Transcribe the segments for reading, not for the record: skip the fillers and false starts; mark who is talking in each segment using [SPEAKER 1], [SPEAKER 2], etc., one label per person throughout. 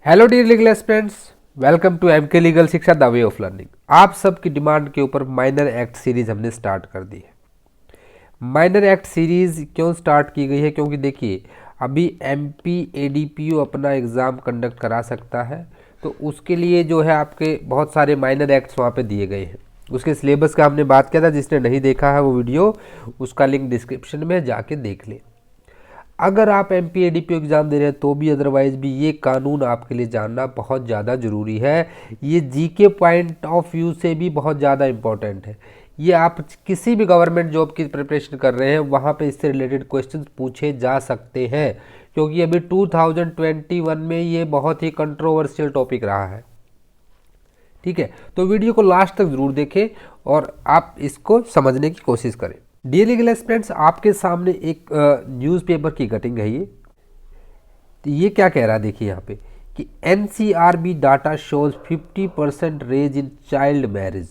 [SPEAKER 1] Hello dear legal aspirants, welcome to MK legal Shiksha the way of learning. आप सबकी demand के ऊपर minor act series हमने start कर दी है। माइनर एक्ट सीरीज क्यों स्टार्ट की गई है? क्योंकि देखिए, अभी एमपी एडीपीओ अपना एग्ज़ाम कंडक्ट करा सकता है, तो उसके लिए जो है आपके बहुत सारे माइनर एक्ट्स वहाँ पे दिए गए हैं। उसके सिलेबस का हमने बात किया था, जिसने नहीं देखा है वो वीडियो, उसका लिंक डिस्क्रिप्शन में जाके देख लें। अगर आप एम पी एडीपी एग्ज़ाम दे रहे हैं तो भी, अदरवाइज भी, ये कानून आपके लिए जानना बहुत ज़्यादा ज़रूरी है। ये जीके पॉइंट ऑफ व्यू से भी बहुत ज़्यादा इम्पॉर्टेंट है। ये आप किसी भी गवर्नमेंट जॉब की प्रिपरेशन कर रहे हैं वहाँ पे इससे रिलेटेड क्वेश्चंस पूछे जा सकते हैं, क्योंकि अभी 2021 में ये बहुत ही कंट्रोवर्शियल टॉपिक रहा है। ठीक है, तो वीडियो को लास्ट तक ज़रूर देखें और आप इसको समझने की कोशिश करें। डियर लीगल एस्पिरेंट्स, आपके सामने एक न्यूज़पेपर की कटिंग है ये। तो ये क्या कह रहा है, देखिए यहाँ पे कि NCRB data shows 50% rise in child marriage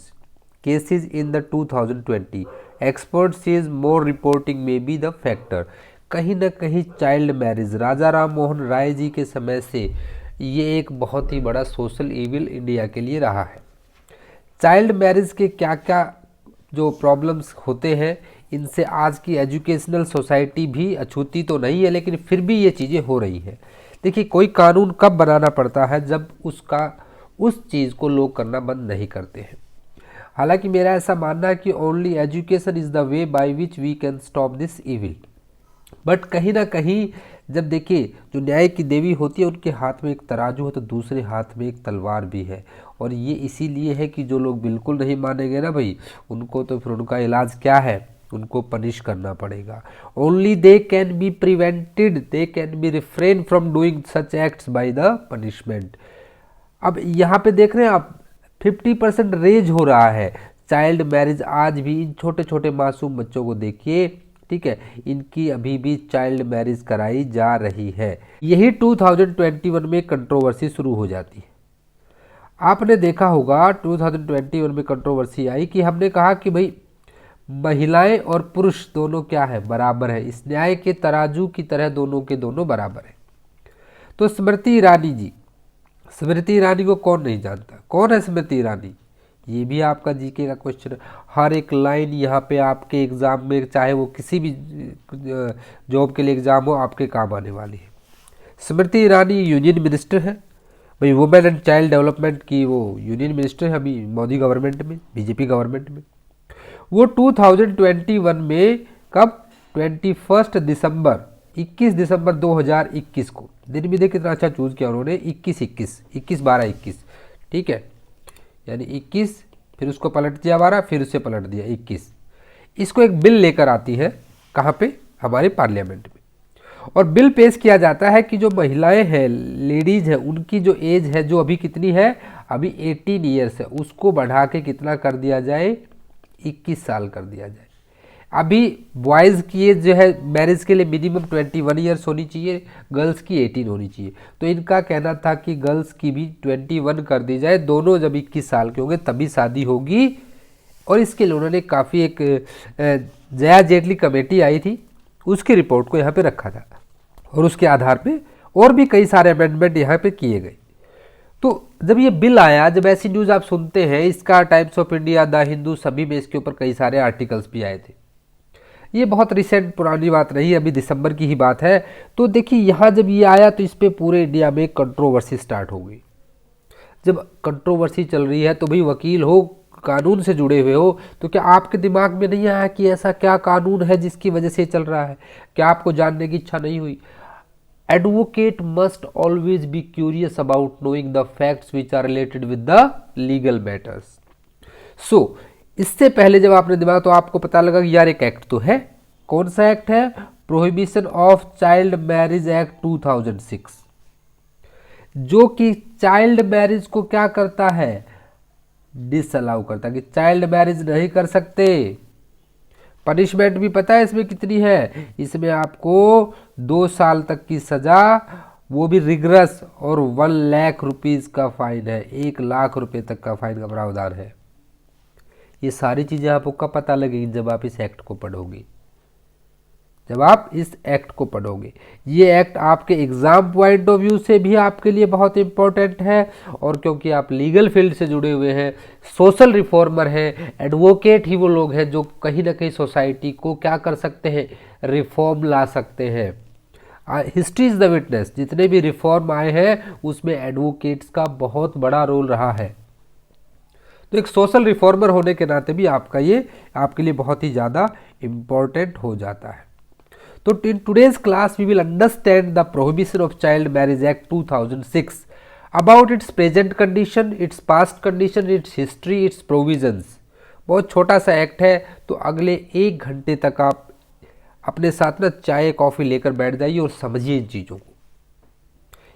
[SPEAKER 1] cases in the 2020। Expert says more reporting may be the factor. कहीं ना कहीं चाइल्ड मैरिज राजा राम मोहन राय जी के समय से ये एक बहुत ही बड़ा सोशल इविल इंडिया के लिए रहा है। चाइल्ड मैरिज के क्या क्या जो प्रॉब्लम्स होते हैं, इनसे आज की एजुकेशनल सोसाइटी भी अछूती तो नहीं है, लेकिन फिर भी ये चीज़ें हो रही हैं। देखिए, कोई कानून कब बनाना पड़ता है? जब उस चीज़ को लोग करना बंद नहीं करते हैं। हालांकि मेरा ऐसा मानना है कि only education is the way by which we can stop this evil. But कहीं ना कहीं जब देखिए, जो न्याय की देवी होती है उनके हाथ में एक तराजू है तो दूसरे हाथ में एक तलवार भी है। और ये इसीलिए है कि जो लोग बिल्कुल नहीं मानेंगे ना भाई, उनको तो फिर उनका इलाज क्या है, उनको पनिश करना पड़ेगा। Only they can be prevented, they can be refrain from doing such acts by the punishment. अब यहाँ पे देख रहे हैं आप, 50% रेज हो रहा है चाइल्ड मैरिज। आज भी इन छोटे छोटे मासूम बच्चों को देखिए, ठीक है, इनकी अभी भी चाइल्ड मैरिज कराई जा रही है। यही 2021 में कंट्रोवर्सी शुरू हो जाती है। आपने देखा होगा 2021 में कंट्रोवर्सी आई कि हमने कहा कि भाई महिलाएं और पुरुष दोनों क्या है, बराबर है। इस न्याय के तराजू की तरह दोनों के दोनों बराबर है। तो स्मृति ईरानी जी, स्मृति ईरानी को कौन नहीं जानता? कौन है स्मृति ईरानी? ये भी आपका जीके का क्वेश्चन है। हर एक लाइन यहाँ पे आपके एग्जाम में, चाहे वो किसी भी जॉब के लिए एग्जाम हो, आपके काम आने वाली है। स्मृति ईरानी यूनियन मिनिस्टर है भाई, वुमेन एंड चाइल्ड डेवलपमेंट की वो यूनियन मिनिस्टर है अभी मोदी गवर्नमेंट में, बीजेपी गवर्नमेंट में। वो 2021 में कब? 21 दिसंबर 2021 को। दिन भी देख कितना अच्छा चूज किया उन्होंने, 21 ठीक है, यानी 21, फिर उसको पलट दिया 12, फिर उससे पलट दिया 21। इसको एक बिल लेकर आती है, कहाँ पे? हमारे पार्लियामेंट में। और बिल पेश किया जाता है कि जो महिलाएं हैं, लेडीज हैं, उनकी जो एज है, जो अभी कितनी है, अभी 18 ईयर्स है, उसको बढ़ा के कितना कर दिया जाए? 21 साल कर दिया जाए। अभी बॉयज़ की एज जो है मैरिज के लिए मिनिमम 21 ईयर्स होनी चाहिए, गर्ल्स की 18 होनी चाहिए। तो इनका कहना था कि गर्ल्स की भी 21 कर दी जाए, दोनों जब 21 साल के होंगे तभी शादी होगी। और इसके लिए उन्होंने काफ़ी एक जया जेटली कमेटी आई थी, उसकी रिपोर्ट को यहाँ पे रखा था, और उसके आधार पे और भी कई सारे अमेंडमेंट यहाँ पे किए गए। तो जब ये बिल आया, जब ऐसी न्यूज़ आप सुनते हैं, इसका times of India, the Hindu, सभी में इसके ऊपर कई सारे आर्टिकल्स भी आए थे। ये बहुत रिसेंट पुरानी बात नहीं, अभी दिसंबर की ही बात है। तो देखिए, यहाँ जब ये आया तो इस पर पूरे इंडिया में कंट्रोवर्सी स्टार्ट हो गई। जब कंट्रोवर्सी चल रही है तो भाई, वकील हो, कानून से जुड़े हुए हो, तो क्या आपके दिमाग में नहीं आया कि ऐसा क्या कानून है जिसकी वजह से चल रहा है? क्या आपको जानने की इच्छा नहीं हुई? Advocate must always be curious about knowing the facts which are related with the legal matters. So इससे पहले जब आपने दिमाग, तो आपको पता लगा कि यार एक एक्ट तो है। कौन सा एक्ट है? Prohibition of child marriage act 2006, जो कि चाइल्ड मैरिज को क्या करता है? डिसअलाउ करता है, कि चाइल्ड मैरिज नहीं कर सकते। पनिशमेंट भी पता है इसमें कितनी है? इसमें आपको 2 साल तक की सजा, वो भी रिगरस, और 1 लाख रुपीज का फाइन है। 1 लाख रुपए तक का फाइन का प्रावधान है। ये सारी चीज़ें आपको कब पता लगेगी? जब आप इस एक्ट को पढ़ोगे। जब आप इस एक्ट को पढ़ोगे। ये एक्ट आपके एग्ज़ाम पॉइंट ऑफ व्यू से भी आपके लिए बहुत इम्पोर्टेंट है, और क्योंकि आप लीगल फील्ड से जुड़े हुए हैं, सोशल रिफॉर्मर हैं, एडवोकेट ही वो लोग हैं जो कहीं ना कहीं सोसाइटी को क्या कर सकते हैं, रिफॉर्म ला सकते हैं। हिस्ट्री इज़ द विटनेस, जितने भी रिफॉर्म आए हैं उसमें एडवोकेट्स का बहुत बड़ा रोल रहा है। तो एक सोशल रिफॉर्मर होने के नाते भी आपका ये आपके लिए बहुत ही ज़्यादा इम्पोर्टेंट हो जाता है। तो in today's class we will understand the prohibition of child marriage act 2006 about its present condition, its past condition, its history, its provisions. बहुत छोटा सा एक्ट है, तो अगले 1 घंटे तक आप अपने साथ ना चाय कॉफ़ी लेकर बैठ जाइए और समझिए इन चीज़ों को।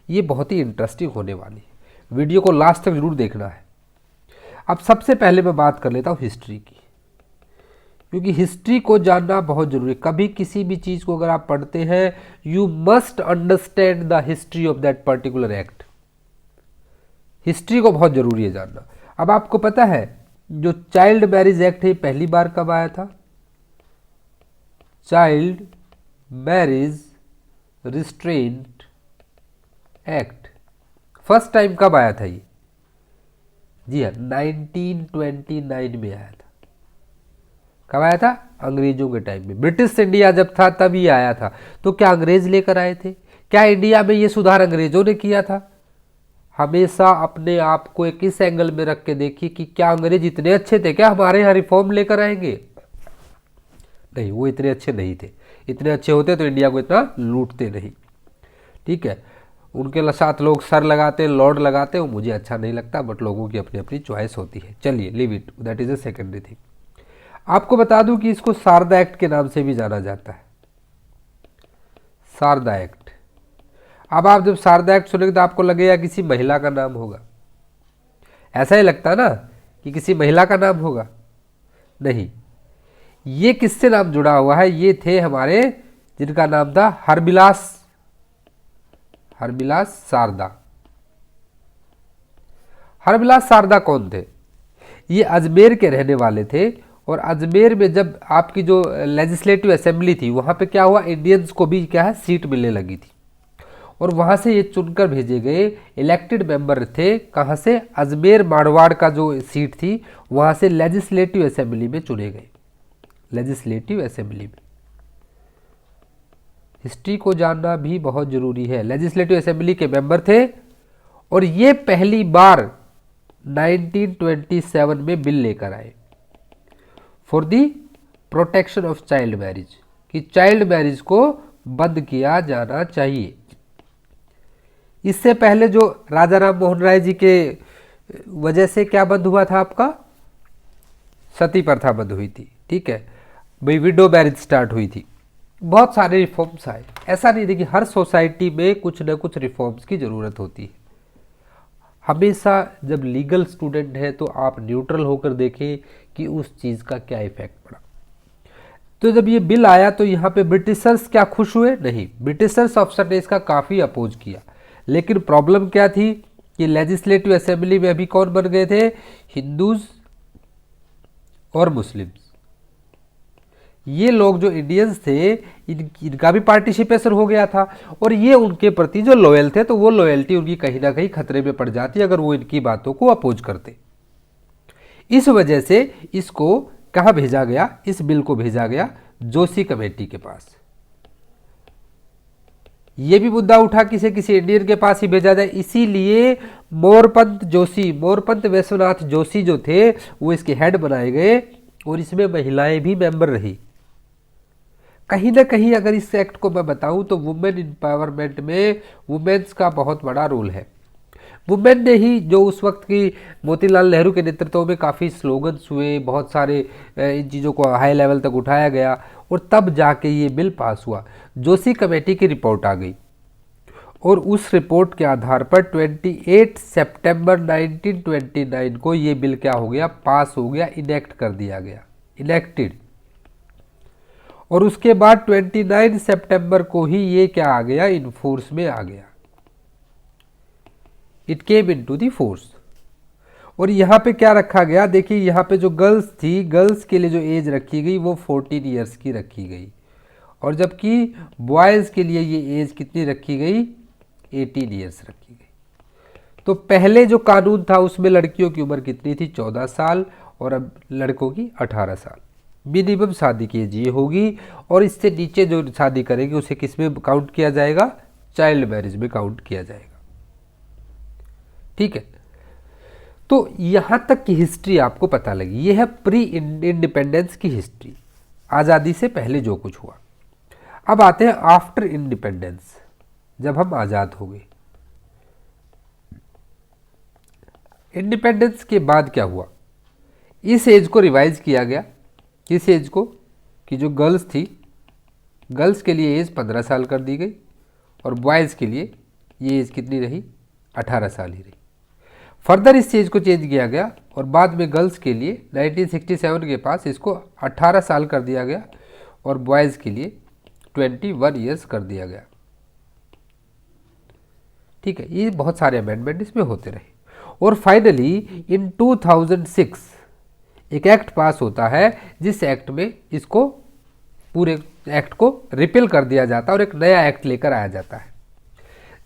[SPEAKER 1] ये बहुत ही इंटरेस्टिंग होने वाली है, वीडियो को लास्ट तक जरूर देखना है। अब सबसे पहले मैं बात कर लेता हूँ हिस्ट्री की, क्योंकि हिस्ट्री को जानना बहुत जरूरी है। कभी किसी भी चीज़ को अगर आप पढ़ते हैं, you must understand the history of that particular act. History को बहुत जरूरी है जानना। अब आपको पता है जो चाइल्ड मैरिज एक्ट है पहली बार कब आया था? Child marriage restraint act first time कब आया था ये? जी हाँ, 1929 में आया था। कब आया था? अंग्रेजों के टाइम में। ब्रिटिश इंडिया जब था तब ये आया था। तो क्या अंग्रेज लेकर आए थे? क्या इंडिया में ये सुधार अंग्रेजों ने किया था? हमेशा अपने आप को एक इस एंगल में रख के देखिए कि क्या अंग्रेज इतने अच्छे थे, क्या हमारे यहाँ रिफॉर्म लेकर आएंगे? नहीं, वो इतने अच्छे नहीं थे। इतने अच्छे होते तो इंडिया को इतना लूटते नहीं। ठीक है, उनके साथ लोग सर लगाते, लॉर्ड लगाते, वो मुझे अच्छा नहीं लगता, बट लोगों की अपनी अपनी चॉइस होती है। चलिए, live it, that is a secondary thing. आपको बता दूं कि इसको शारदा एक्ट के नाम से भी जाना जाता है। शारदा एक्ट। अब आप जब शारदा एक्ट सुनेंगे तो आपको लगेगा किसी महिला का नाम होगा। ऐसा ही लगता ना कि किसी महिला का नाम होगा? नहीं, ये किससे नाम जुड़ा हुआ है? ये थे हमारे, जिनका नाम था हरबिलास शारदा। हरबिलास शारदा कौन थे? ये अजमेर के रहने वाले थे, और अजमेर में जब आपकी जो लेजिस्लेटिव असेंबली थी वहाँ पे क्या हुआ, इंडियंस को भी क्या है, सीट मिलने लगी थी, और वहाँ से ये चुनकर भेजे गए इलेक्टेड मेंबर थे। कहाँ से? अजमेर मारवाड़ का जो सीट थी वहाँ से लेजिस्लेटिव असेंबली में चुने गए। लेजिस्लेटिव असेंबली में हिस्ट्री को जानना भी बहुत जरूरी है। लेजिस्लेटिव असेंबली के मेंबर थे, और ये पहली बार 1927 में बिल लेकर आए for the protection of child marriage, कि चाइल्ड मैरिज को बंद किया जाना चाहिए। इससे पहले जो राजा राम मोहन राय जी के वजह से क्या बंद हुआ था आपका? सती प्रथा बंद हुई थी। ठीक है भाई, विडो मैरिज स्टार्ट हुई थी, बहुत सारे रिफॉर्म्स आए। ऐसा नहीं है कि हर सोसाइटी में कुछ न कुछ रिफॉर्म्स की ज़रूरत होती है। हमेशा जब लीगल स्टूडेंट है तो आप न्यूट्रल होकर देखें कि उस चीज़ का क्या इफेक्ट पड़ा। तो जब ये बिल आया तो यहाँ पे ब्रिटिशर्स क्या खुश हुए? नहीं, ब्रिटिशर्स अफसर ने इसका काफ़ी अपोज किया। लेकिन प्रॉब्लम क्या थी कि लेजिस्लेटिव असेंबली में अभी कौन बन गए थे? हिंदूज और मुस्लिम्स। ये लोग जो इंडियंस थे इनका भी पार्टिसिपेशन हो गया था, और ये उनके प्रति जो लॉयल थे, तो वो लॉयल्टी उनकी कहीं ना कहीं खतरे में पड़ जाती अगर वो इनकी बातों को अपोज करते। इस वजह से इसको कहाँ भेजा गया? इस बिल को भेजा गया जोशी कमेटी के पास। ये भी मुद्दा उठा किसी इंडियन के पास ही भेजा जाए, इसीलिए मोरपंत विश्वनाथ जोशी जो थे वो इसके हेड बनाए गए, और इसमें महिलाएं भी मेंबर रही। कहीं ना कहीं अगर इस एक्ट को मैं बताऊं तो वुमेन एम्पावरमेंट में वुमेन्स का बहुत बड़ा रोल है। वुमेन ने ही जो उस वक्त की मोतीलाल नेहरू के नेतृत्व में काफ़ी स्लोगन्स हुए, बहुत सारे इन चीज़ों को हाई लेवल तक उठाया गया, और तब जाके ये बिल पास हुआ। जोशी कमेटी की रिपोर्ट आ गई, और उस रिपोर्ट के आधार पर 28 सितंबर 1929 को ये बिल क्या हो गया? पास हो गया, इनेक्ट कर दिया गया, इनेक्टेड। और उसके बाद 29 सितंबर को ही ये क्या आ गया? इनफोर्स में आ गया। It came into the force. और यहाँ पे क्या रखा गया? देखिए यहाँ पे जो गर्ल्स थी, गर्ल्स के लिए जो एज रखी गई वो 14 ईयर्स की रखी गई, और जबकि बॉयज़ के लिए ये एज कितनी रखी गई, 18 ईयर्स रखी गई। तो पहले जो कानून था उसमें लड़कियों की उम्र कितनी थी, 14 साल, और अब लड़कों की 18 साल। मिनिमम शादी की एज ये होगी, और इससे नीचे जो शादी करेंगे उसे किस में काउंट किया जाएगा, चाइल्ड मैरिज में काउंट किया जाएगा। ठीक है, तो यहां तक की हिस्ट्री आपको पता लगी। यह है प्री इंडिपेंडेंस की हिस्ट्री, आज़ादी से पहले जो कुछ हुआ। अब आते हैं आफ्टर इंडिपेंडेंस, जब हम आज़ाद हो गए। इंडिपेंडेंस के बाद क्या हुआ, इस एज को रिवाइज किया गया। किस एज को, कि जो गर्ल्स थी, गर्ल्स के लिए एज 15 साल कर दी गई, और बॉयज़ के लिए ये एज कितनी रही, 18 साल ही रही। फर्दर इस एज को चेंज किया गया, और बाद में गर्ल्स के लिए 1967 के पास इसको 18 साल कर दिया गया, और बॉयज़ के लिए 21 ईयर्स कर दिया गया। ठीक है, ये बहुत सारे अमेंडमेंट इसमें होते रहे। और फाइनली इन 2006 एक एक्ट पास होता है, जिस एक्ट में इसको पूरे एक्ट को रिपेल कर दिया जाता है और एक नया एक्ट लेकर आया जाता है,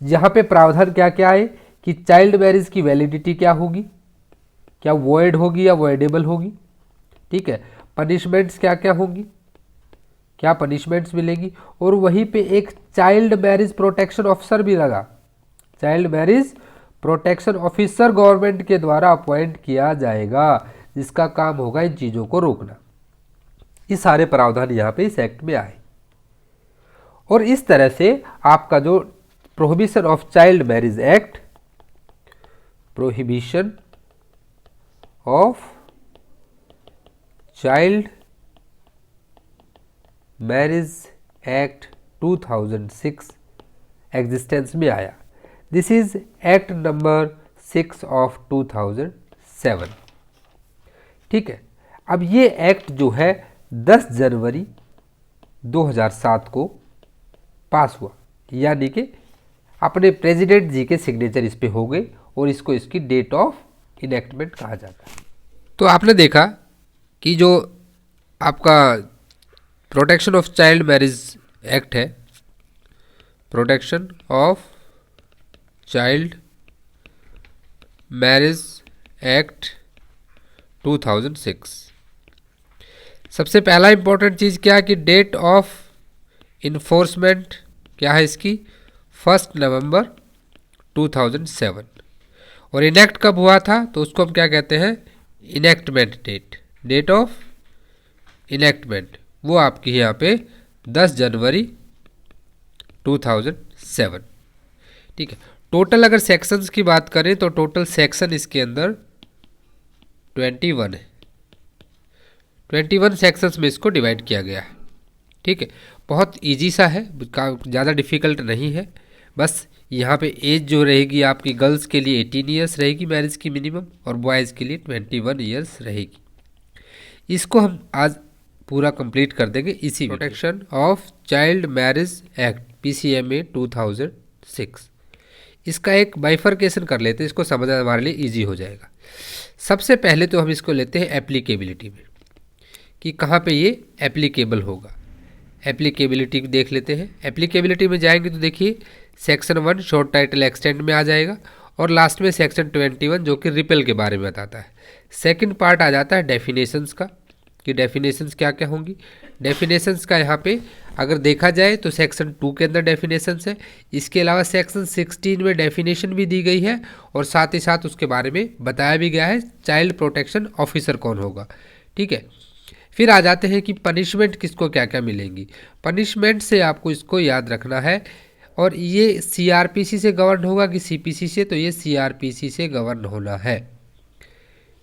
[SPEAKER 1] जहाँ पे प्रावधान क्या क्या है कि चाइल्ड मैरिज की वैलिडिटी क्या होगी, क्या वॉइड होगी या वॉइडेबल होगी। ठीक है, पनिशमेंट्स क्या क्या होंगी, क्या पनिशमेंट्स मिलेंगी, और वहीं पे एक चाइल्ड मैरिज प्रोटेक्शन ऑफिसर भी लगा। Child marriage protection officer government के द्वारा अपॉइंट किया जाएगा, जिसका काम होगा इन चीज़ों को रोकना। ये सारे प्रावधान यहाँ पे इस एक्ट में आए, और इस तरह से आपका जो prohibition of child marriage act, prohibition of child marriage act 2006 existence में आया। This is act number 6 of 2007। ठीक है, अब ये एक्ट जो है 10 जनवरी 2007 को पास हुआ, यानी कि अपने प्रेसिडेंट जी के सिग्नेचर इस पे हो गए, और इसको इसकी डेट ऑफ इनेक्टमेंट कहा जाता है। तो आपने देखा कि जो आपका protection of child marriage act है, protection of child marriage act 2006, सबसे पहला इंपॉर्टेंट चीज़ क्या है कि डेट ऑफ इन्फोर्समेंट क्या है इसकी, 1 नवंबर 2007। और इनेक्ट कब हुआ था, तो उसको हम क्या कहते हैं, enactment date, date of enactment, वो आपकी यहाँ पे 10 जनवरी 2007। ठीक है, टोटल अगर सेक्शंस की बात करें तो टोटल सेक्शन इसके अंदर 21 है। 21 सेक्शंस में इसको डिवाइड किया गया है। ठीक है, बहुत इजी सा है, ज़्यादा डिफ़िकल्ट नहीं है। बस यहाँ पे एज जो रहेगी आपकी गर्ल्स के लिए 18 ईयर्स रहेगी मैरिज की मिनिमम, और बॉयज़ के लिए 21 ईयर्स रहेगी। इसको हम आज पूरा कंप्लीट कर देंगे इसी protection of child marriage act PCMA 2006। इसका एक बाइफर्केशन कर लेते हैं, इसको समझना हमारे लिए इजी हो जाएगा। सबसे पहले तो हम इसको लेते हैं एप्लीकेबिलिटी में, कि कहाँ पे ये एप्लीकेबल होगा। एप्लीकेबिलिटी देख लेते हैं। एप्लीकेबिलिटी में जाएंगे तो देखिए सेक्शन 1 शॉर्ट टाइटल एक्सटेंड में आ जाएगा, और लास्ट में सेक्शन 21 जो कि रिपेल के बारे में बताता है। सेकंड पार्ट आ जाता है डेफिनेशंस का, कि डेफिनेशंस क्या क्या होंगी। डेफिनेशंस का यहाँ पे अगर देखा जाए तो सेक्शन 2 के अंदर डेफिनेशंस है, इसके अलावा सेक्शन 16 में डेफिनेशन भी दी गई है, और साथ ही साथ उसके बारे में बताया भी गया है चाइल्ड प्रोटेक्शन ऑफिसर कौन होगा। ठीक है, फिर आ जाते हैं कि पनिशमेंट किसको क्या क्या मिलेंगी। पनिशमेंट से आपको इसको याद रखना है, और ये CRPC से गवर्न होगा कि CPC से, तो ये CRPC से गवर्न होना है।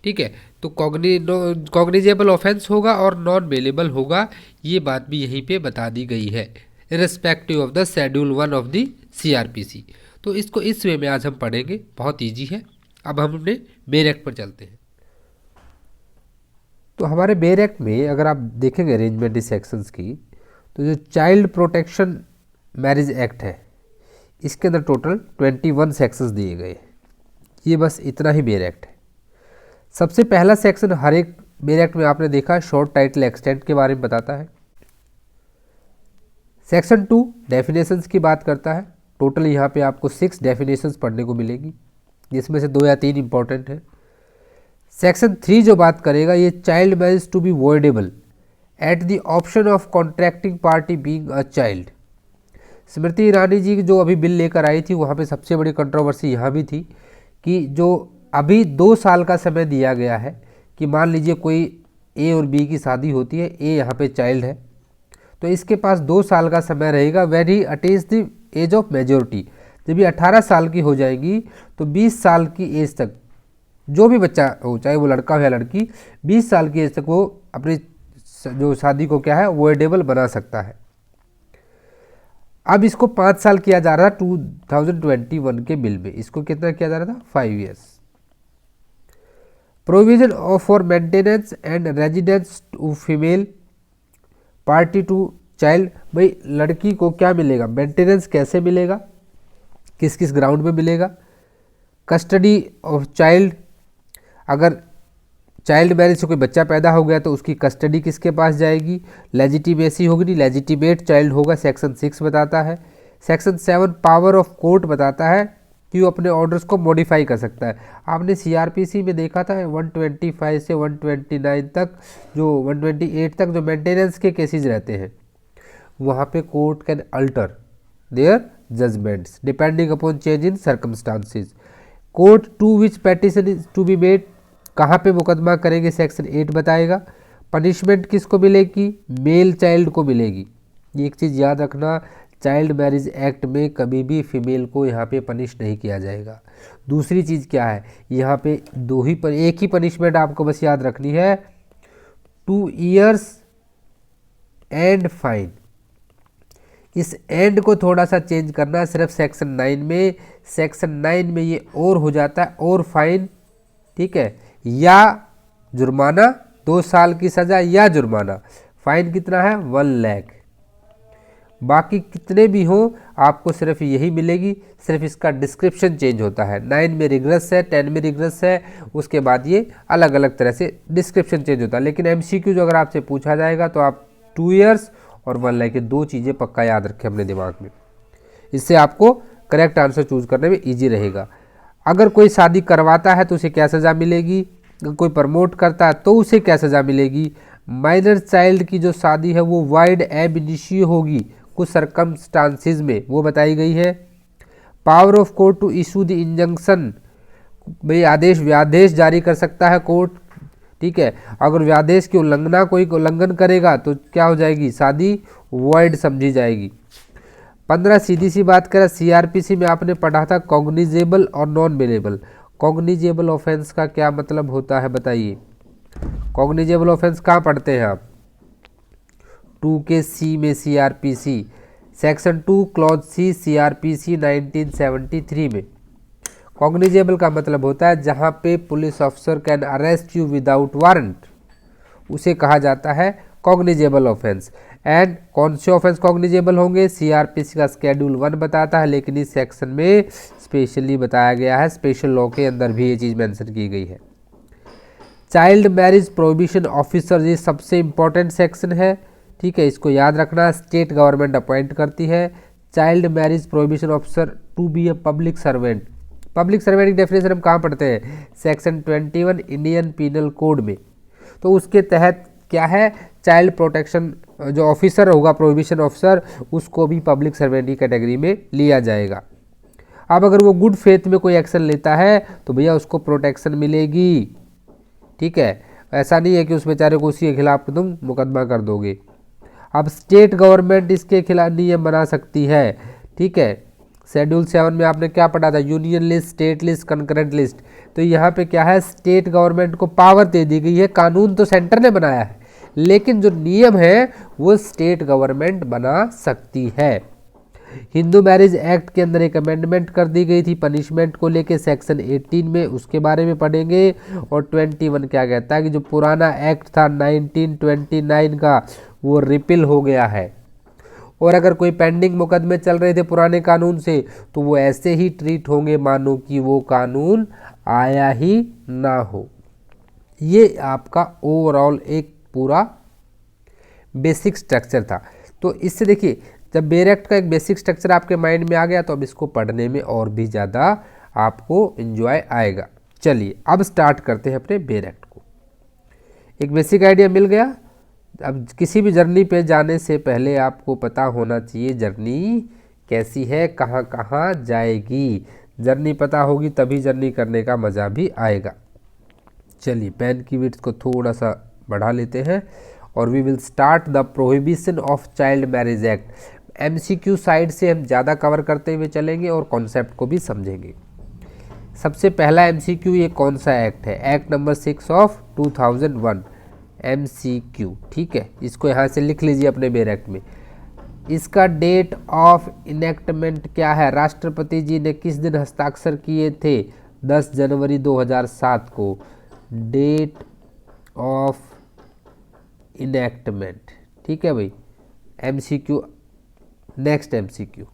[SPEAKER 1] ठीक है, तो कॉग्निजेबल ऑफेंस होगा और नॉन बेलेबल होगा, ये बात भी यहीं पे बता दी गई है, irrespective of the schedule 1 of the CRPC। तो इसको इस वे में आज हम पढ़ेंगे, बहुत ईजी है। अब हम अपने बेर एक्ट पर चलते हैं। तो हमारे बेर एक्ट में अगर आप देखेंगे अरेंजमेंट सेक्शंस की, तो जो चाइल्ड प्रोटेक्शन मैरिज एक्ट है इसके अंदर टोटल 21 सेक्शंस दिए गए। ये बस इतना ही बेर एक्ट है। सबसे पहला सेक्शन हर एक बेर एक्ट में आपने देखा शॉर्ट टाइटल एक्सटेंड के बारे में बताता है। सेक्शन 2 डेफिनेशंस की बात करता है। टोटल यहाँ पे आपको 6 डेफिनेशंस पढ़ने को मिलेगी, जिसमें से 2 या 3 इंपॉर्टेंट है। सेक्शन 3 जो बात करेगा, ये child marriage to be voidable at the option of contracting party being a child. Smriti Irani ji जो अभी बिल लेकर आई थी, वहाँ पे सबसे बड़ी कंट्रोवर्सी यहाँ भी थी कि जो अभी 2 साल का समय दिया गया है कि मान लीजिए कोई ए और बी की शादी होती है, ए यहाँ पे चाइल्ड है, तो इसके पास 2 साल का समय रहेगा when he attains the age of majority. जब ये 18 साल की हो जाएगी तो 20 साल की एज तक जो भी बच्चा हो, चाहे वो लड़का हो या लड़की, 20 साल की एज तक वो अपनी जो शादी को क्या है वॉइडेबल बना सकता है। अब इसको 5 साल किया जा रहा था 2021 के बिल में, इसको कितना किया जा रहा था 5 years. Provision for maintenance and residence to female party to child. भाई लड़की को क्या मिलेगा, मेंटेनेंस कैसे मिलेगा, किस किस ग्राउंड में मिलेगा, कस्टडी ऑफ चाइल्ड, अगर चाइल्ड मैरिज से कोई बच्चा पैदा हो गया तो उसकी कस्टडी किसके पास जाएगी, लेजिटिमेसी होगी नहीं, लेजिटिमेट चाइल्ड होगा, सेक्शन 6 बताता है। सेक्शन 7 पावर ऑफ कोर्ट बताता है कि वो अपने ऑर्डर्स को मॉडिफाई कर सकता है। आपने सीआरपीसी में देखा था 125 से 129 तक, जो 128 तक जो मेंटेनेंस के केसेस रहते हैं, वहाँ पे court can alter their judgments depending upon change in circumstances. Court to which petition is to be made, कहाँ पे मुकदमा करेंगे, सेक्शन 8 बताएगा। पनिशमेंट किसको मिलेगी, मेल चाइल्ड को मिलेगी। ये एक चीज़ याद रखना, चाइल्ड मैरिज एक्ट में कभी भी फीमेल को यहाँ पे पनिश नहीं किया जाएगा। दूसरी चीज़ क्या है, यहाँ पे एक ही पनिशमेंट आपको बस याद रखनी है, 2 ईयर्स एंड फाइन। इस एंड को थोड़ा सा चेंज करना है सिर्फ सेक्शन 9 में। सेक्शन 9 में ये और हो जाता है और फाइन, ठीक है, या जुर्माना, 2 साल की सज़ा या जुर्माना। फाइन कितना है 1 लाख। बाकी कितने भी हो आपको सिर्फ यही मिलेगी, सिर्फ इसका डिस्क्रिप्शन चेंज होता है। 9 में रिग्रेस है, 10 में रिग्रेस है, उसके बाद ये अलग अलग तरह से डिस्क्रिप्शन चेंज होता है। लेकिन एमसीक्यू जो अगर आपसे पूछा जाएगा तो आप 2 ईयर्स और 1 लाख, 2 चीज़ें पक्का याद रखें अपने दिमाग में। इससे आपको करेक्ट आंसर चूज करने में ईजी रहेगा। अगर कोई शादी करवाता है तो उसे क्या सज़ा मिलेगी, कोई प्रमोट करता है तो उसे क्या सज़ा मिलेगी। माइनर चाइल्ड की जो शादी है वो वाइड एब इनिशियो होगी कुछ सरकमस्टांसिस में, वो बताई गई है। Power of court to issue the injunction, भाई आदेश व्यादेश जारी कर सकता है कोर्ट, ठीक है। अगर व्यादेश की उल्लंघना कोई उल्लंघन करेगा तो क्या हो जाएगी, शादी वॉइड समझी जाएगी। 15 सीधी सी बात करें, सीआरपीसी में आपने पढ़ा था कॉग्निजेबल और नॉन बेलेबल। कॉग्निजेबल ऑफेंस का क्या मतलब होता है बताइए। कॉग्निजेबल ऑफेंस कहाँ पढ़ते हैं आप, 2 के सी में CrPC, section 2 clause C CrPC 1973 में। कॉग्निजेबल का मतलब होता है जहाँ पे police officer can arrest you without warrant, उसे कहा जाता है कॉग्निजेबल ऑफेंस। एंड कौन से ऑफेंस कॉग्निजेबल होंगे, सीआरपीसी का शेड्यूल 1 बताता है, लेकिन इस सेक्शन में स्पेशली बताया गया है, स्पेशल लॉ के अंदर भी ये चीज़ मेंशन की गई है। चाइल्ड मैरिज प्रोहिबिशन ऑफिसर, ये सबसे इंपॉर्टेंट सेक्शन है, ठीक है, इसको याद रखना। स्टेट गवर्नमेंट अपॉइंट करती है child marriage prohibition officer to be a public servant. Public servant की डेफिनेशन हम कहाँ पढ़ते हैं, सेक्शन 21 इंडियन पीनल कोड में। तो उसके तहत क्या है, चाइल्ड प्रोटेक्शन जो ऑफिसर होगा प्रोहिबिशन ऑफिसर, उसको भी पब्लिक सर्वेंट की कैटेगरी में लिया जाएगा। अब अगर वो गुड फेथ में कोई एक्शन लेता है तो भैया उसको प्रोटेक्शन मिलेगी, ठीक है। ऐसा नहीं है कि उस बेचारे को उसी के खिलाफ तुम मुकदमा कर दोगे। अब स्टेट गवर्नमेंट इसके खिलाफ नियम बना सकती है, ठीक है। शेड्यूल 7 में आपने क्या पढ़ा था, union list, state list, concurrent list. तो यहाँ पे क्या है, स्टेट गवर्नमेंट को पावर दे दी गई है। कानून तो सेंटर ने बनाया है, लेकिन जो नियम है वो स्टेट गवर्नमेंट बना सकती है। हिंदू मैरिज एक्ट के अंदर एक अमेंडमेंट कर दी गई थी पनिशमेंट को लेके, सेक्शन 18 में, उसके बारे में पढ़ेंगे। और 21 क्या कहता है कि जो पुराना एक्ट था 1929 का, वो रिपील हो गया है। और अगर कोई पेंडिंग मुकदमे चल रहे थे पुराने कानून से, तो वो ऐसे ही ट्रीट होंगे मानो कि वो कानून आया ही ना हो। ये आपका ओवरऑल एक पूरा बेसिक स्ट्रक्चर था। तो इससे देखिए, जब बेयर एक्ट का एक बेसिक स्ट्रक्चर आपके माइंड में आ गया तो अब इसको पढ़ने में और भी ज़्यादा आपको एंजॉय आएगा। चलिए अब स्टार्ट करते हैं अपने बेयर एक्ट को। एक बेसिक आइडिया मिल गया। अब किसी भी जर्नी पे जाने से पहले आपको पता होना चाहिए जर्नी कैसी है, कहाँ कहाँ जाएगी। जर्नी पता होगी तभी जर्नी करने का मज़ा भी आएगा। चलिए पेन की विड्थ को थोड़ा सा बढ़ा लेते हैं और we will start the prohibition of child marriage act. MCQ side से हम ज़्यादा कवर करते हुए चलेंगे और कॉन्सेप्ट को भी समझेंगे। सबसे पहला एमसीक्यू ये कौन सा एक्ट है? Act number 6 of 2001 MCQ. ठीक है, इसको यहाँ से लिख लीजिए अपने बेयर एक्ट में। इसका डेट ऑफ इनेक्टमेंट क्या है? राष्ट्रपति जी ने किस दिन हस्ताक्षर किए थे? 10 जनवरी 2007 को। Date of enactment. ठीक है भाई, एमसीक्यू। Next MCQ.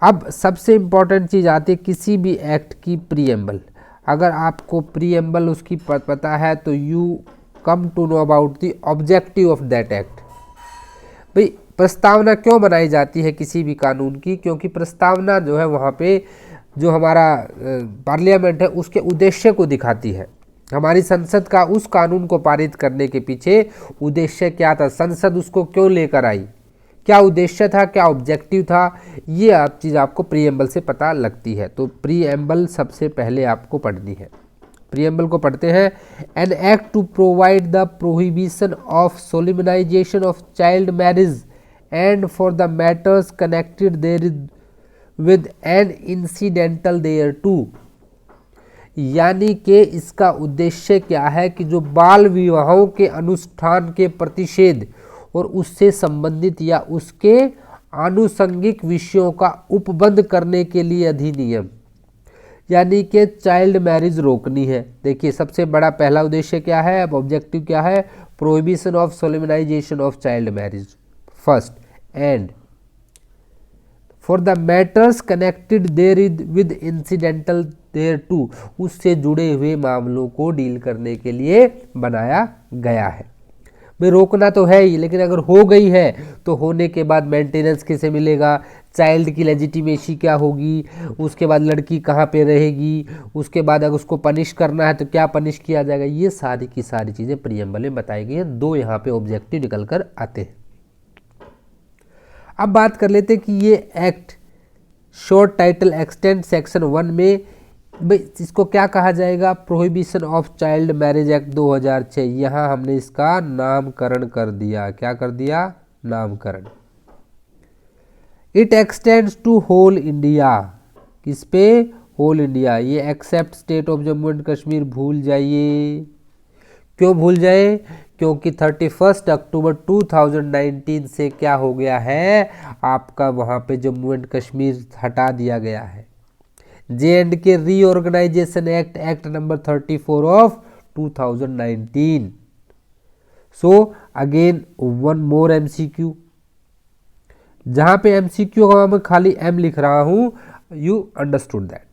[SPEAKER 1] अब सबसे इम्पॉर्टेंट चीज़ आती है किसी भी एक्ट की प्रीएम्बल। अगर आपको प्रीएम्बल उसकी पता है तो you come to know about the objective of that act. भाई प्रस्तावना क्यों बनाई जाती है किसी भी कानून की? क्योंकि प्रस्तावना जो है वहाँ पे जो हमारा पार्लियामेंट है उसके उद्देश्य को दिखाती है। हमारी संसद का उस कानून को पारित करने के पीछे उद्देश्य क्या था, संसद उसको क्यों लेकर आई, क्या उद्देश्य था, क्या ऑब्जेक्टिव था, ये चीज़ आपको प्रीएम्बल से पता लगती है। तो प्रीएम्बल सबसे पहले आपको पढ़नी है। प्रीएम्बल को पढ़ते हैं। An act to provide the prohibition of सोलिमनाइजेशन of child marriage and for the matters connected therewith and incidental thereto. यानी कि इसका उद्देश्य क्या है कि जो बाल विवाहों के अनुष्ठान के प्रतिषेध और उससे संबंधित या उसके आनुषंगिक विषयों का उपबंध करने के लिए अधिनियम, यानी कि चाइल्ड मैरिज रोकनी है। देखिए सबसे बड़ा पहला उद्देश्य क्या है, अब ऑब्जेक्टिव क्या है? Prohibition of सोलिमनाइजेशन of child marriage first, and for the matters connected therewith incidental thereto, उससे जुड़े हुए मामलों को डील करने के लिए बनाया गया है। भाई रोकना तो है ही, लेकिन अगर हो गई है तो होने के बाद मेंटेनेंस कैसे मिलेगा, चाइल्ड की लेजिटिमेसी क्या होगी, उसके बाद लड़की कहाँ पे रहेगी, उसके बाद अगर उसको पनिश करना है तो क्या पनिश किया जाएगा, ये सारी की सारी चीज़ें प्रीएम्बल में बताई गई हैं। दो यहाँ पे ऑब्जेक्टिव निकल कर आते हैं। अब बात कर लेते हैं कि ये act short title extend section 1 में भाई इसको क्या कहा जाएगा? Prohibition of child marriage act 2006। यहाँ हमने इसका नामकरण कर दिया। क्या कर दिया? नामकरण। It extends to whole India. किस पे? Whole India. ये except state of Jammu and Kashmir भूल जाइए। क्यों भूल जाए? क्योंकि 31 अक्टूबर 2019 से क्या हो गया है, आपका वहाँ पे जम्मू एंड कश्मीर हटा दिया गया है। J&K reorganization act, act number 34 of 2019। So again one more MCQ, जहां पे एमसीक्यू का मैं खाली एम लिख रहा हूं, यू अंडरस्टूड दैट।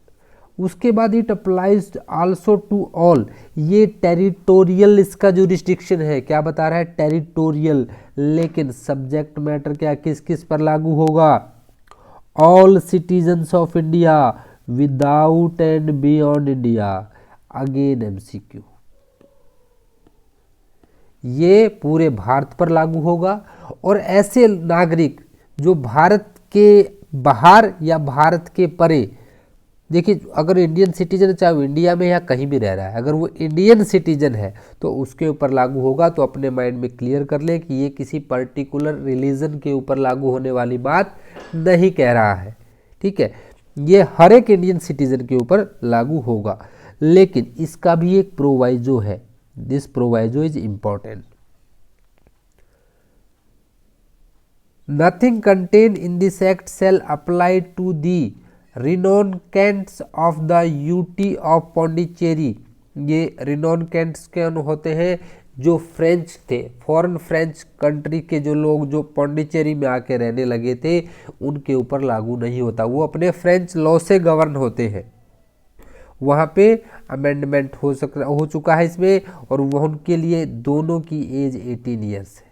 [SPEAKER 1] उसके बाद it applies also to all. ये टेरिटोरियल इसका जो रिस्ट्रिक्शन है, क्या बता रहा है? टेरिटोरियल। लेकिन सब्जेक्ट मैटर क्या किस किस पर लागू होगा? All citizens of India without and beyond India. Again MCQ, ये पूरे भारत पर लागू होगा और ऐसे नागरिक जो भारत के बाहर या भारत के परे, देखिए अगर इंडियन सिटीजन चाहे वो इंडिया में या कहीं भी रह रहा है, अगर वो इंडियन सिटीजन है तो उसके ऊपर लागू होगा। तो अपने माइंड में क्लियर कर ले कि ये किसी पर्टिकुलर रिलीजन के ऊपर लागू होने वाली बात नहीं कह रहा है। ठीक है, ये हर एक इंडियन सिटीजन के ऊपर लागू होगा। लेकिन इसका भी एक प्रोवाइजो है। This proviso is important. Nothing contain in this act shall apply to the renoncants of the UT of Pondicherry. ये रिनोनकेंट्स क्या होते हैं? जो फ्रेंच थे, फॉरेन फ्रेंच कंट्री के जो लोग जो पौंडीचेरी में आके रहने लगे थे, उनके ऊपर लागू नहीं होता। वो अपने फ्रेंच लॉ से गवर्न होते हैं। वहाँ पे अमेंडमेंट हो चुका है इसमें, और वह उनके लिए दोनों की एज 18 ईयर्स है,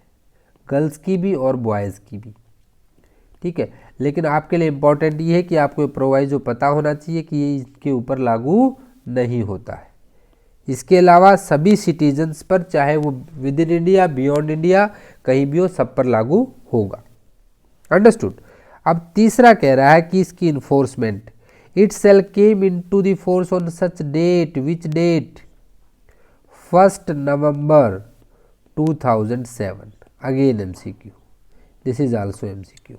[SPEAKER 1] गर्ल्स की भी और बॉयज़ की भी। ठीक है। लेकिन आपके लिए इम्पॉर्टेंट ये है कि आपको ये प्रोवाइजो पता होना चाहिए कि ये इसके ऊपर लागू नहीं होता है। इसके अलावा सभी सिटीजन्स पर, चाहे वो with in India, beyond India, कहीं भी हो, सब पर लागू होगा। अंडरस्टूड। अब तीसरा कह रहा है कि इसकी enforcement, it shall came in to the force on such date, which date, 1 November 2007। Again MCQ, this is also MCQ।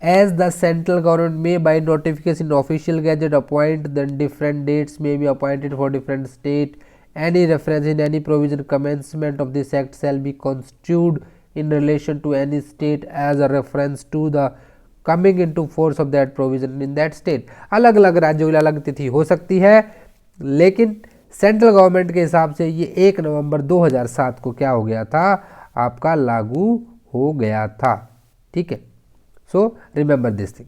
[SPEAKER 1] As the central government may by notification in official gazette appoint, then different dates may be appointed for different state. Any reference in any provision commencement of this act shall be construed in relation to any state as a reference to the coming into force of that provision in that state. अलग अलग राज्यों के लिए अलग तिथि हो सकती है, लेकिन सेंट्रल गवर्नमेंट के हिसाब से ये 1 नवंबर 2007 को क्या हो गया था, आपका लागू हो गया था। ठीक है, सो रिमेंबर दिस थिंग।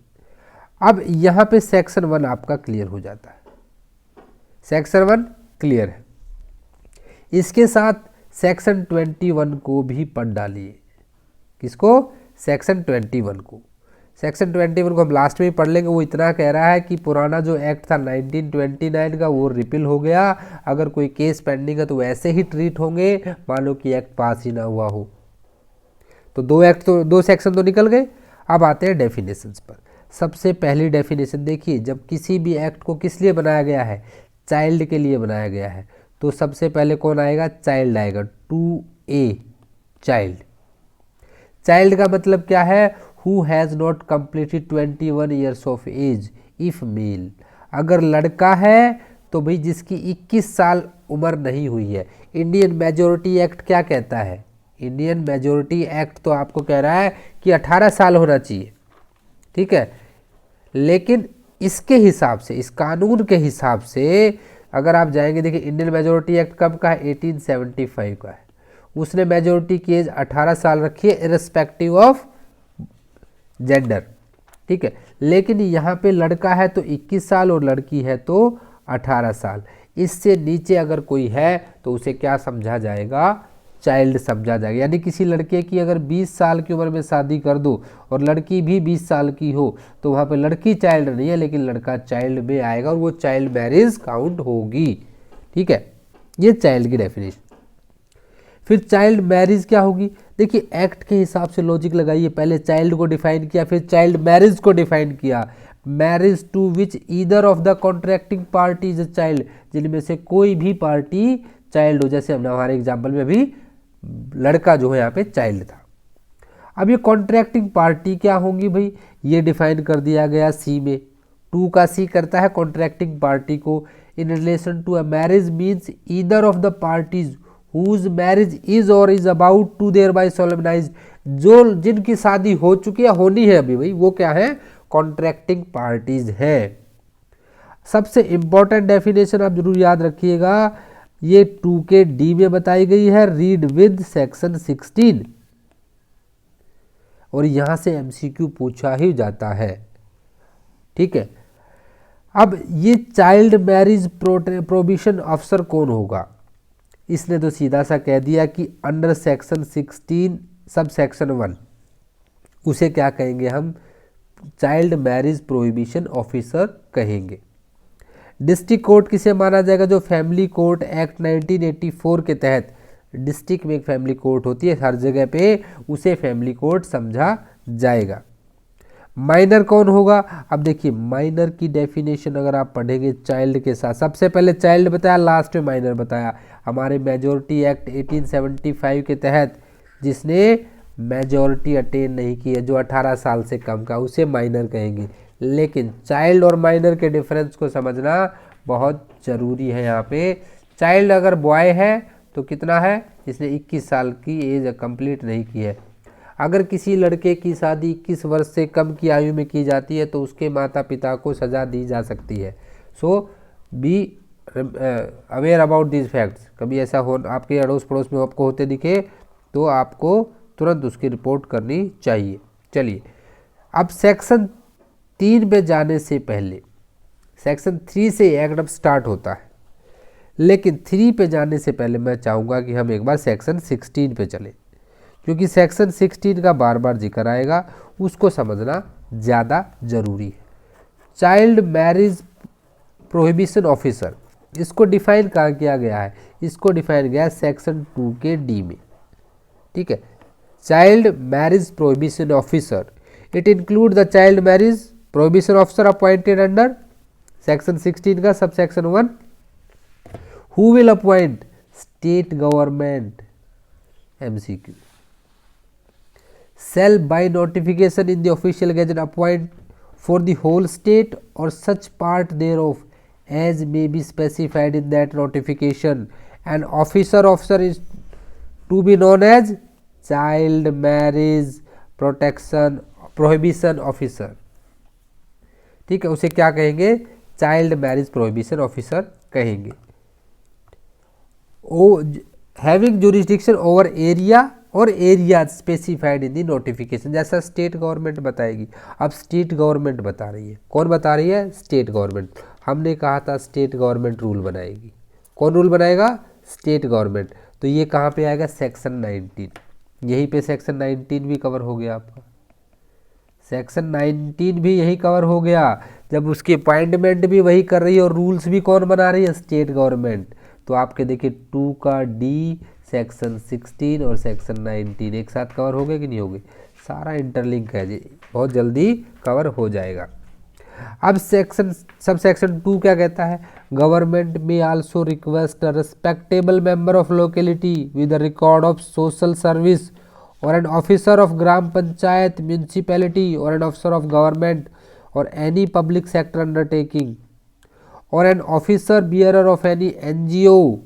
[SPEAKER 1] अब यहाँ पे सेक्शन 1 आपका क्लियर हो जाता है। सेक्शन 1 क्लियर है। इसके साथ सेक्शन 21 को भी पढ़ डालिए। किसको? सेक्शन 21 को। सेक्शन 21 को हम लास्ट में ही पढ़ लेंगे। वो इतना कह रहा है कि पुराना जो एक्ट था 1929 का, वो रिपील हो गया। अगर कोई केस पेंडिंग है तो वैसे ही ट्रीट होंगे, मान लो कि एक्ट पास ही ना हुआ हो। तो दो सेक्शन तो निकल गए। अब आते हैं डेफिनेशंस पर। सबसे पहली डेफिनेशन देखिए, जब किसी भी एक्ट को किस लिए बनाया गया है, चाइल्ड के लिए बनाया गया है, तो सबसे पहले कौन आएगा? चाइल्ड आएगा। 2A child. चाइल्ड का मतलब क्या है? Who has not completed 21 years of age if male. अगर लड़का है तो भाई जिसकी 21 साल उम्र नहीं हुई है। इंडियन मेजोरिटी एक्ट क्या कहता है? इंडियन मेजोरिटी एक्ट तो आपको कह रहा है कि 18 साल होना चाहिए। ठीक है, लेकिन इसके हिसाब से, इस कानून के हिसाब से अगर आप जाएंगे, देखिए इंडियन मेजोरिटी एक्ट कब का है? 1875 का है। उसने मेजोरिटी की एज 18 साल रखी है, इररिस्पेक्टिव ऑफ जेंडर। ठीक है, लेकिन यहाँ पे लड़का है तो 21 साल और लड़की है तो 18 साल। इससे नीचे अगर कोई है तो उसे क्या समझा जाएगा? चाइल्ड समझा जाएगा। यानी किसी लड़के की अगर 20 साल की उम्र में शादी कर दो और लड़की भी 20 साल की हो तो वहाँ पे लड़की चाइल्ड नहीं है, लेकिन लड़का चाइल्ड में आएगा और वो चाइल्ड मैरिज काउंट होगी। ठीक है, ये चाइल्ड की डेफिनेशन। फिर चाइल्ड मैरिज क्या होगी? देखिए एक्ट के हिसाब से लॉजिक लगाइए। पहले चाइल्ड को डिफाइन किया, फिर चाइल्ड मैरिज को डिफाइन किया। Marriage to which either of the contracting party is a child, जिनमें से कोई भी पार्टी चाइल्ड हो। जैसे हमने हमारे एग्जाम्पल में भी लड़का जो है यहाँ पे चाइल्ड था। अब ये कॉन्ट्रैक्टिंग पार्टी क्या होंगी भाई? ये डिफाइन कर दिया गया सी में। 2 का सी करता है कॉन्ट्रैक्टिंग पार्टी को। In relation to a marriage means either of the parties whose marriage is or is about to thereby solemnize. जो जिनकी शादी हो चुकी है, होनी है अभी भाई, वो क्या है? कॉन्ट्रैक्टिंग पार्टीज है। सबसे इंपॉर्टेंट डेफिनेशन आप जरूर याद रखिएगा, ये 2 डी में बताई गई है। रीड विद सेक्शन 16, और यहां से MCQ पूछा ही जाता है। ठीक है, अब ये चाइल्ड मैरिज प्रोहिबिशन ऑफिसर कौन होगा? इसने तो सीधा सा कह दिया कि अंडर सेक्शन 16 सब सेक्शन 1, उसे क्या कहेंगे हम? चाइल्ड मैरिज प्रोहिबिशन ऑफिसर कहेंगे। डिस्ट्रिक्ट कोर्ट किसे माना जाएगा? जो फैमिली कोर्ट एक्ट 1984 के तहत, डिस्ट्रिक्ट में एक फैमिली कोर्ट होती है हर जगह पे, उसे फैमिली कोर्ट समझा जाएगा। माइनर कौन होगा? अब देखिए माइनर की डेफिनेशन अगर आप पढ़ेंगे चाइल्ड के साथ, सबसे पहले चाइल्ड बताया, लास्ट में माइनर बताया। हमारे मेजोरिटी एक्ट 1875 के तहत जिसने मेजोरिटी अटेन नहीं की है, जो 18 साल से कम का, उसे माइनर कहेंगे। लेकिन चाइल्ड और माइनर के डिफरेंस को समझना बहुत ज़रूरी है। यहाँ पे चाइल्ड अगर बॉय है तो कितना है? जिसने 21 साल की एज कंप्लीट नहीं की है। अगर किसी लड़के की शादी 21 वर्ष से कम की आयु में की जाती है तो उसके माता पिता को सज़ा दी जा सकती है। So be aware about this facts. कभी ऐसा हो आपके अड़ोस पड़ोस में आपको होते दिखे तो आपको तुरंत उसकी रिपोर्ट करनी चाहिए। चलिए, अब सेक्शन 3 पे जाने से पहले, सेक्शन 3 से एक्ट अब स्टार्ट होता है, लेकिन 3 पे जाने से पहले मैं चाहूँगा कि हम एक बार सेक्शन 16 पे चलें, क्योंकि सेक्शन 16 का बार बार जिक्र आएगा, उसको समझना ज़्यादा जरूरी है। चाइल्ड मैरिज प्रोहिबिशन ऑफिसर, इसको डिफाइन कहाँ किया गया है, इसको डिफाइन किया है सेक्शन 2 के डी में, ठीक है। Child marriage prohibition officer, it include the child marriage prohibition officer appointed under section 16 का sub section 1, who will appoint state government, MCQ, shall by notification in the official gazette appoint for the whole state or such part thereof as may be specified in that notification. An officer is to be known as child marriage prohibition officer, ठीक है, उसे क्या कहेंगे, child marriage prohibition officer कहेंगे। Having jurisdiction over area और area specified in the notification, जैसा state government बताएगी। अब स्टेट गवर्नमेंट बता रही है, कौन बता रही है, स्टेट गवर्नमेंट। हमने कहा था स्टेट गवर्नमेंट रूल बनाएगी, कौन रूल बनाएगा, स्टेट गवर्नमेंट। तो ये कहाँ पे आएगा, सेक्शन 19, यहीं पे सेक्शन 19 भी कवर हो गया आपका, सेक्शन 19 भी यही कवर हो गया। जब उसकी अपॉइंटमेंट भी वही कर रही है और रूल्स भी कौन बना रही है, स्टेट गवर्नमेंट। तो आपके देखिए 2 का डी, सेक्शन 16 और सेक्शन 19 एक साथ कवर हो गए कि नहीं हो गए, सारा इंटरलिंक है जी, बहुत जल्दी कवर हो जाएगा। अब सब सेक्शन 2 क्या कहता है, government may also request a respectable member of locality with record of social service or an officer of gram panchayat municipality or an officer of government or any public sector undertaking or an officer bearer of any NGO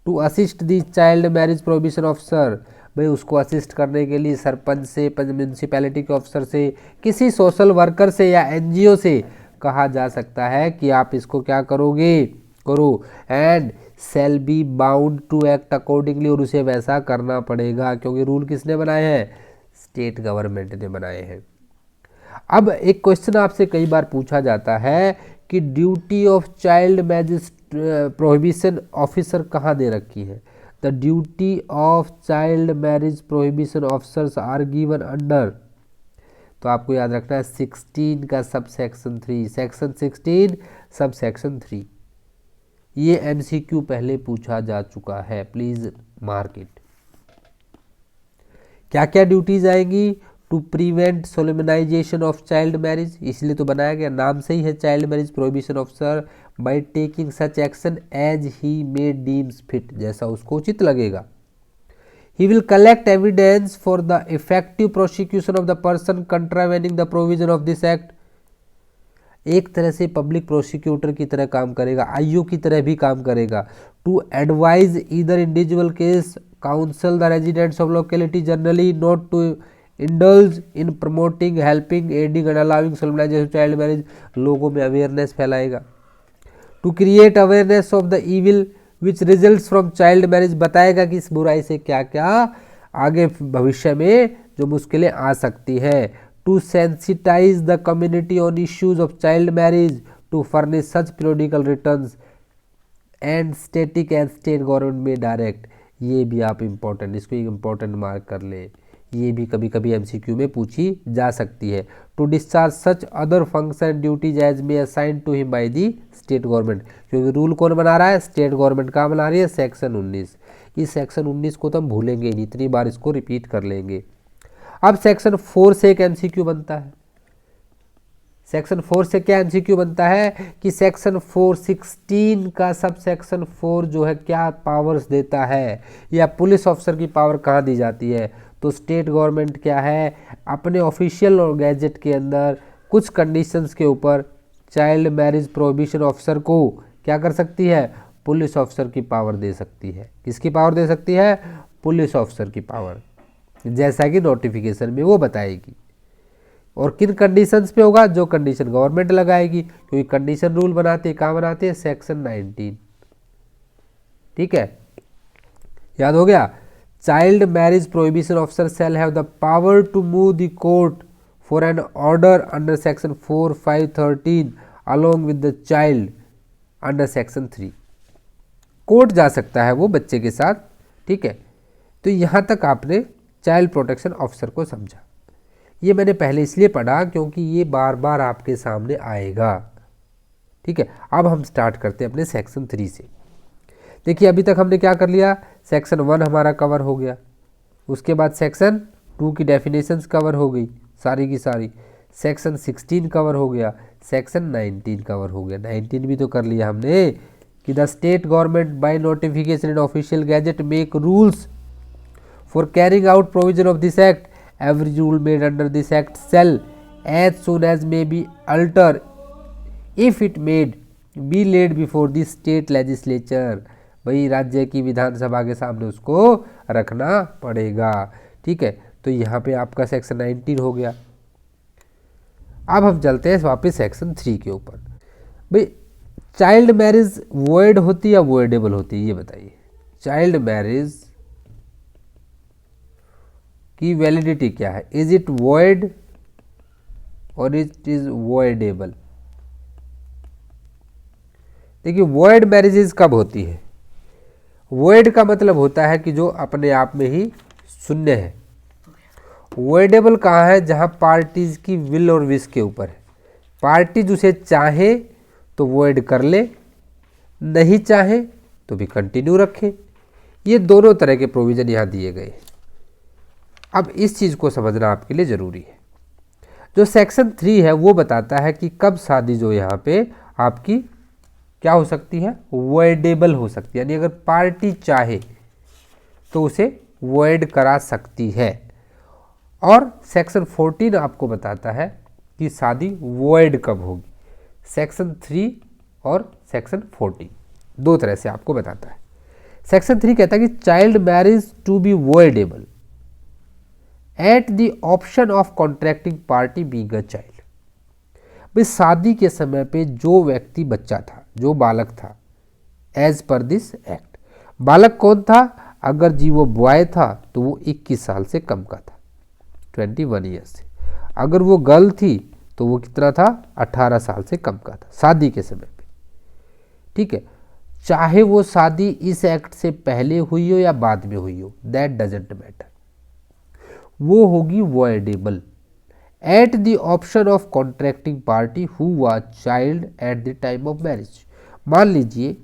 [SPEAKER 1] to assist the child marriage prohibition officer. भाई उसको assist करने के लिए सरपंच से, municipality के officer से, किसी social worker से या NGO से कहा जा सकता है कि आप इसको क्या करोगे, करो, and shall be bound to act accordingly, और उसे वैसा करना पड़ेगा, क्योंकि रूल किसने बनाए हैं, स्टेट गवर्नमेंट ने बनाए हैं। अब एक क्वेश्चन आपसे कई बार पूछा जाता है कि duty of child marriage prohibition officer कहाँ दे रखी है, the duty of child marriage prohibition officers are given under, तो आपको याद रखना है 16 का sub section 3, section 16 sub section 3। ये MCQ पहले पूछा जा चुका है, प्लीज मार्क इट। क्या क्या ड्यूटीज आएंगी, to prevent solemnization of child marriage, इसलिए तो बनाया गया, नाम से ही है child marriage prohibition officer, by taking such action as he may deems fit, जैसा उसको उचित लगेगा। He will collect evidence for the effective prosecution of the person contravening the provision of this act, एक तरह से पब्लिक प्रोसिक्यूटर की तरह काम करेगा, IO की तरह भी काम करेगा। To advise either individual case counsel the residents of locality generally not to indulge in promoting, helping, aiding and allowing solemnization child marriage, लोगों में अवेयरनेस फैलाएगा। To create awareness of the evil which results from child marriage, बताएगा कि इस बुराई से क्या क्या आगे भविष्य में जो मुश्किलें आ सकती है। To sensitize the community on issues of child marriage, to furnish such periodical returns and static and state government में डायरेक्ट, ये भी आप इम्पोर्टेंट, इसको एक इम्पोर्टेंट मार्क कर लें, ये भी कभी कभी MCQ में पूछी जा सकती है। To discharge such other function duties as may assign to him by the state government, क्योंकि रूल कौन बना रहा है, स्टेट गवर्नमेंट का बना रही है, सेक्शन 19। इस सेक्शन 19 को तो हम भूलेंगे नहीं, इतनी बार इसको रिपीट कर लेंगे। अब सेक्शन 4 से एक MCQ बनता है, सेक्शन 4 से क्या MCQ बनता है कि सेक्शन 416 का सब सेक्शन 4 जो है क्या पावर्स देता है, या पुलिस ऑफिसर की पावर कहाँ दी जाती है, तो स्टेट गवर्नमेंट क्या है, अपने ऑफिशियल और गैजेट के अंदर कुछ कंडीशंस के ऊपर चाइल्ड मैरिज प्रोहिबिशन ऑफिसर को क्या कर सकती है, पुलिस ऑफिसर की पावर दे सकती है। किसकी पावर दे सकती है, पुलिस ऑफिसर की पावर, जैसा कि नोटिफिकेशन में वो बताएगी। और किन कंडीशंस पे होगा, जो कंडीशन गवर्नमेंट लगाएगी, क्योंकि कंडीशन रूल बनाते हैं, कहाँ बनाते हैं, सेक्शन 19, ठीक है, याद हो गया। Child marriage prohibition officer shall have the power to move the court for an order under section 4, 5, 13 along with the child under section 3, court जा सकता है वो बच्चे के साथ, ठीक है। तो यहाँ तक आपने चाइल्ड प्रोटेक्शन ऑफिसर को समझा। ये मैंने पहले इसलिए पढ़ा क्योंकि ये बार बार आपके सामने आएगा। ठीक है, अब हम स्टार्ट करते हैं अपने सेक्शन 3 से। देखिए अभी तक हमने क्या कर लिया, सेक्शन 1 हमारा कवर हो गया, उसके बाद सेक्शन 2 की डेफिनेशंस कवर हो गई सारी की सारी, सेक्शन 16 कवर हो गया, सेक्शन 19 कवर हो गया। 19 भी तो कर लिया हमने कि the state government by notification in official gazette make rules for carrying out provision of this act. Every rule made under this act shall as soon as may be alter if it made be laid before the state legislature. भाई राज्य की विधानसभा के सामने उसको रखना पड़ेगा। ठीक है, तो यहाँ पे आपका सेक्शन 19 हो गया। अब हम चलते हैं वापस सेक्शन 3 के ऊपर। भाई चाइल्ड मैरिज वॉइड होती है या वॉइडेबल होती है, ये बताइए। चाइल्ड मैरिज की वैलिडिटी क्या है, इज इट वॉइड और इट इज वॉइडेबल। देखिए वॉइड मैरिजेज कब होती है, वॉइड का मतलब होता है कि जो अपने आप में ही शून्य है। वॉइडेबल कहाँ है, जहाँ पार्टीज की विल और विश के ऊपर है। पार्टीज उसे चाहे तो वॉइड कर ले, नहीं चाहे तो भी कंटिन्यू रखे। ये दोनों तरह के प्रोविजन यहाँ दिए गए हैं। अब इस चीज़ को समझना आपके लिए ज़रूरी है। जो सेक्शन 3 है वो बताता है कि कब शादी जो यहाँ पे आपकी क्या हो सकती है, वॉइडेबल हो सकती है, यानी अगर पार्टी चाहे तो उसे वॉइड करा सकती है। और सेक्शन 14 आपको बताता है कि शादी वॉइड कब होगी। सेक्शन 3 और सेक्शन 14 दो तरह से आपको बताता है। सेक्शन 3 कहता है कि child marriage to be voidable at the option of contracting party being a child. भाई शादी के समय पे जो व्यक्ति बच्चा था, जो बालक था, एज पर दिस एक्ट, बालक कौन था, अगर जी वो बॉय था तो वो 21 साल से कम का था, 21 ईयर्स से। अगर वो गर्ल थी तो वो कितना था, 18 साल से कम का था शादी के समय पे। ठीक है, चाहे वो शादी इस एक्ट से पहले हुई हो या बाद में हुई हो, दैट डजेंट मैटर, वो होगी voidable at the option of contracting party who was child at the time of marriage. मान लीजिए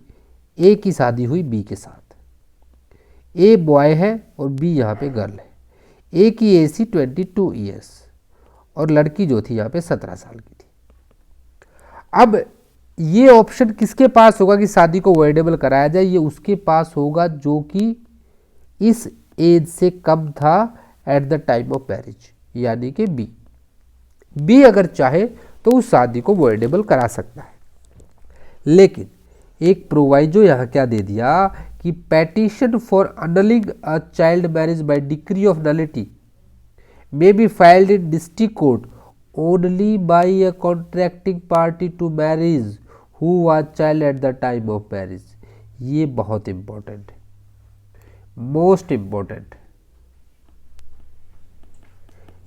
[SPEAKER 1] ए की शादी हुई बी के साथ, ए बॉय है और बी यहाँ पे गर्ल है। ए की एज थी 22 ईयर्स और लड़की जो थी यहाँ पे 17 साल की थी। अब ये ऑप्शन किसके पास होगा कि शादी को वॉइडेबल कराया जाए, ये उसके पास होगा जो कि इस एज से कम था at the time of marriage, यानी कि बी। बी अगर चाहे तो उस शादी को वॉइडेबल करा सकता है। लेकिन एक प्रोवाइजो यहाँ क्या दे दिया कि petition for annulling a child marriage by decree of nullity may be filed in district court only by a contracting party to marriage who was child at the time of marriage। ये बहुत important है, most important.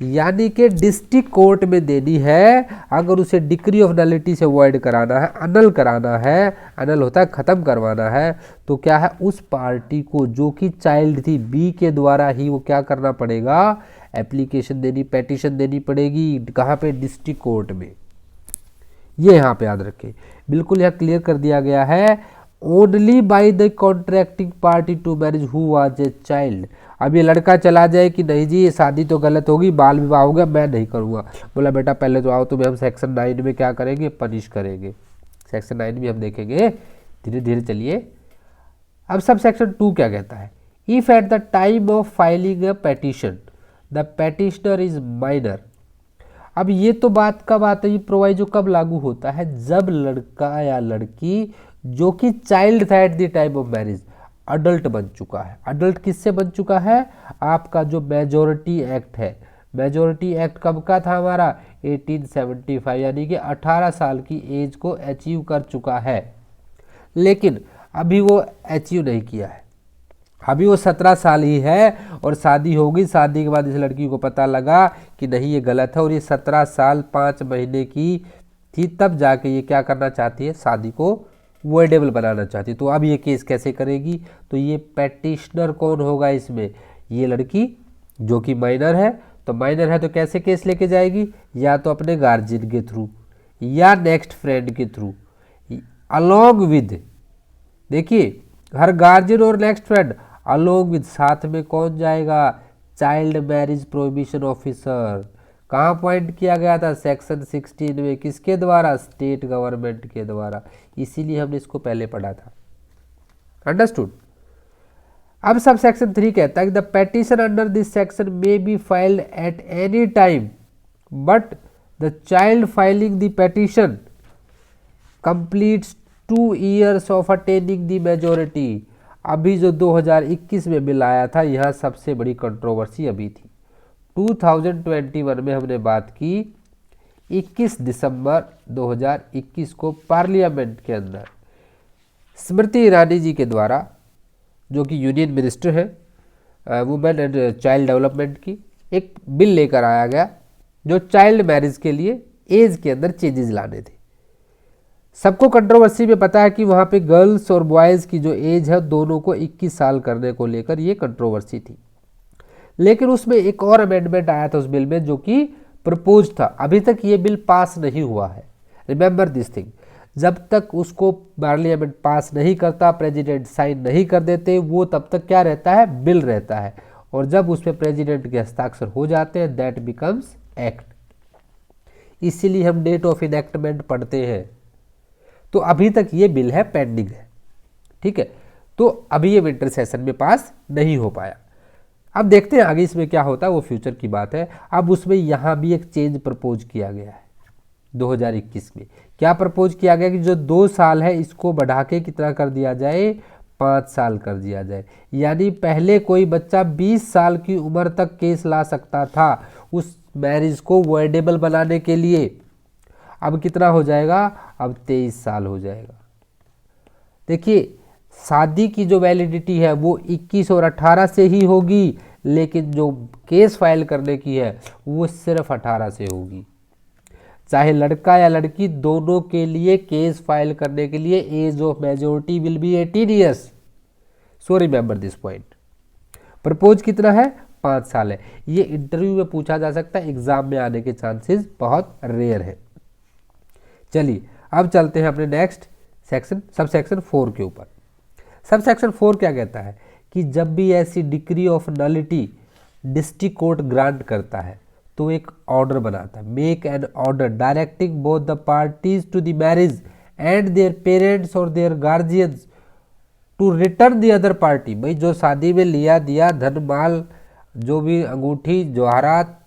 [SPEAKER 1] यानी कि district court में देनी है अगर उसे डिक्री ऑफ नलिटी से वॉइड कराना है, अनल कराना है, अनल होता है ख़त्म करवाना है, तो क्या है उस पार्टी को जो कि चाइल्ड थी बी के द्वारा ही वो क्या करना पड़ेगा, एप्लीकेशन देनी, पेटिशन देनी पड़ेगी। कहाँ पे, डिस्ट्रिक्ट कोर्ट में। ये यहाँ पे याद रखें, बिल्कुल यहाँ क्लियर कर दिया गया है, only by the contracting party to marriage who was a child. अब ये लड़का चला जाए कि नहीं जी ये शादी तो गलत होगी, बाल विवाह हो गया, मैं नहीं करूँगा, बोला बेटा पहले तो आओ तुम्हें हम सेक्शन 9 में क्या करेंगे, पनिश करेंगे। सेक्शन 9 भी हम देखेंगे धीरे धीरे, चलिए। अब सब सेक्शन 2 क्या कहता है, if at the time of filing a petition the petitioner is minor. अब ये तो बात कब आता है, ये प्रोवाइजो कब लागू होता है, जब लड़का या लड़की जो कि चाइल्ड था at the time of marriage adult बन चुका है। अडल्ट किससे बन चुका है, आपका जो मेजॉरिटी एक्ट है, मेजॉरिटी एक्ट कब का था हमारा, 1875, यानी कि 18 साल की एज को अचीव कर चुका है। लेकिन अभी वो अचीव नहीं किया है, अभी वो 17 साल ही है और शादी होगी। शादी के बाद इस लड़की को पता लगा कि नहीं ये गलत है और ये 17 साल 5 महीने की थी, तब जाके ये क्या करना चाहती है, शादी को वॉइडेबल बनाना चाहती है। तो अब ये केस कैसे करेगी, तो ये पेटिशनर कौन होगा इसमें, ये लड़की जो कि माइनर है, तो माइनर है तो कैसे केस लेके जाएगी, या तो अपने गार्जियन के थ्रू या नेक्स्ट फ्रेंड के थ्रू अलोंग विद, देखिए हर गार्जियन और नेक्स्ट फ्रेंड अलोंग विद, साथ में कौन जाएगा, चाइल्ड मैरिज प्रोहिबिशन ऑफिसर। कहाँ पॉइंट किया गया था, सेक्शन 16 में, किसके द्वारा, स्टेट गवर्नमेंट के द्वारा, इसीलिए हमने इसको पहले पढ़ा था। अंडरस्टूड। अब सब सेक्शन 3 कहता है कि the petition under this section may be filed at any time but the child filing the petition completes 2 years of attaining the majority. अभी जो 2021 में बिल आया था, यहाँ सबसे बड़ी कंट्रोवर्सी अभी थी। 2021 में हमने बात की 21 दिसंबर 2021 को पार्लियामेंट के अंदर स्मृति ईरानी जी के द्वारा, जो कि यूनियन मिनिस्टर है वुमेन एंड चाइल्ड डेवलपमेंट की, एक बिल लेकर आया गया जो चाइल्ड मैरिज के लिए एज के अंदर चेंजेस लाने थे। सबको कंट्रोवर्सी में पता है कि वहाँ पे गर्ल्स और बॉयज़ की जो एज है दोनों को 21 साल करने को लेकर ये कंट्रोवर्सी थी। लेकिन उसमें एक और अमेंडमेंट आया था उस बिल में जो कि प्रपोज था। अभी तक ये बिल पास नहीं हुआ है, रिमेंबर दिस थिंग। जब तक उसको पार्लियामेंट पास नहीं करता, प्रेसिडेंट साइन नहीं कर देते, वो तब तक क्या रहता है, बिल रहता है। और जब उस पर प्रेसिडेंट के हस्ताक्षर हो जाते हैं, दैट बिकम्स एक्ट। इसीलिए हम डेट ऑफ इनैक्टमेंट पढ़ते हैं। तो अभी तक ये बिल है, पेंडिंग है, ठीक है। तो अभी ये विंटर सेशन में पास नहीं हो पाया। अब देखते हैं आगे इसमें क्या होता है, वो फ्यूचर की बात है। अब उसमें यहाँ भी एक चेंज प्रपोज किया गया है 2021 में। क्या प्रपोज किया गया कि जो 2 साल है इसको बढ़ा के कितना कर दिया जाए, 5 साल कर दिया जाए। यानी पहले कोई बच्चा 20 साल की उम्र तक केस ला सकता था उस मैरिज को वॉइडेबल बनाने के लिए, अब कितना हो जाएगा, अब 23 साल हो जाएगा। देखिए शादी की जो वैलिडिटी है वो 21 और 18 से ही होगी, लेकिन जो केस फाइल करने की है वो सिर्फ 18 से होगी। चाहे लड़का या लड़की, दोनों के लिए केस फाइल करने के लिए age of majority will be 18 years। So remember this point. प्रपोज कितना है, 5 साल है। ये इंटरव्यू में पूछा जा सकता है, एग्जाम में आने के चांसेस बहुत रेयर है। चलिए अब चलते हैं अपने नेक्स्ट सेक्शन, सब सेक्शन 4 के ऊपर। सब सेक्शन 4 क्या कहता है कि जब भी ऐसी decree of nullity district court grant करता है तो एक ऑर्डर बनाता है, make an order directing both the parties to the marriage and their parents or their guardians to return the other party. भाई जो शादी में लिया दिया धन माल, जो भी अंगूठी जवाहरात,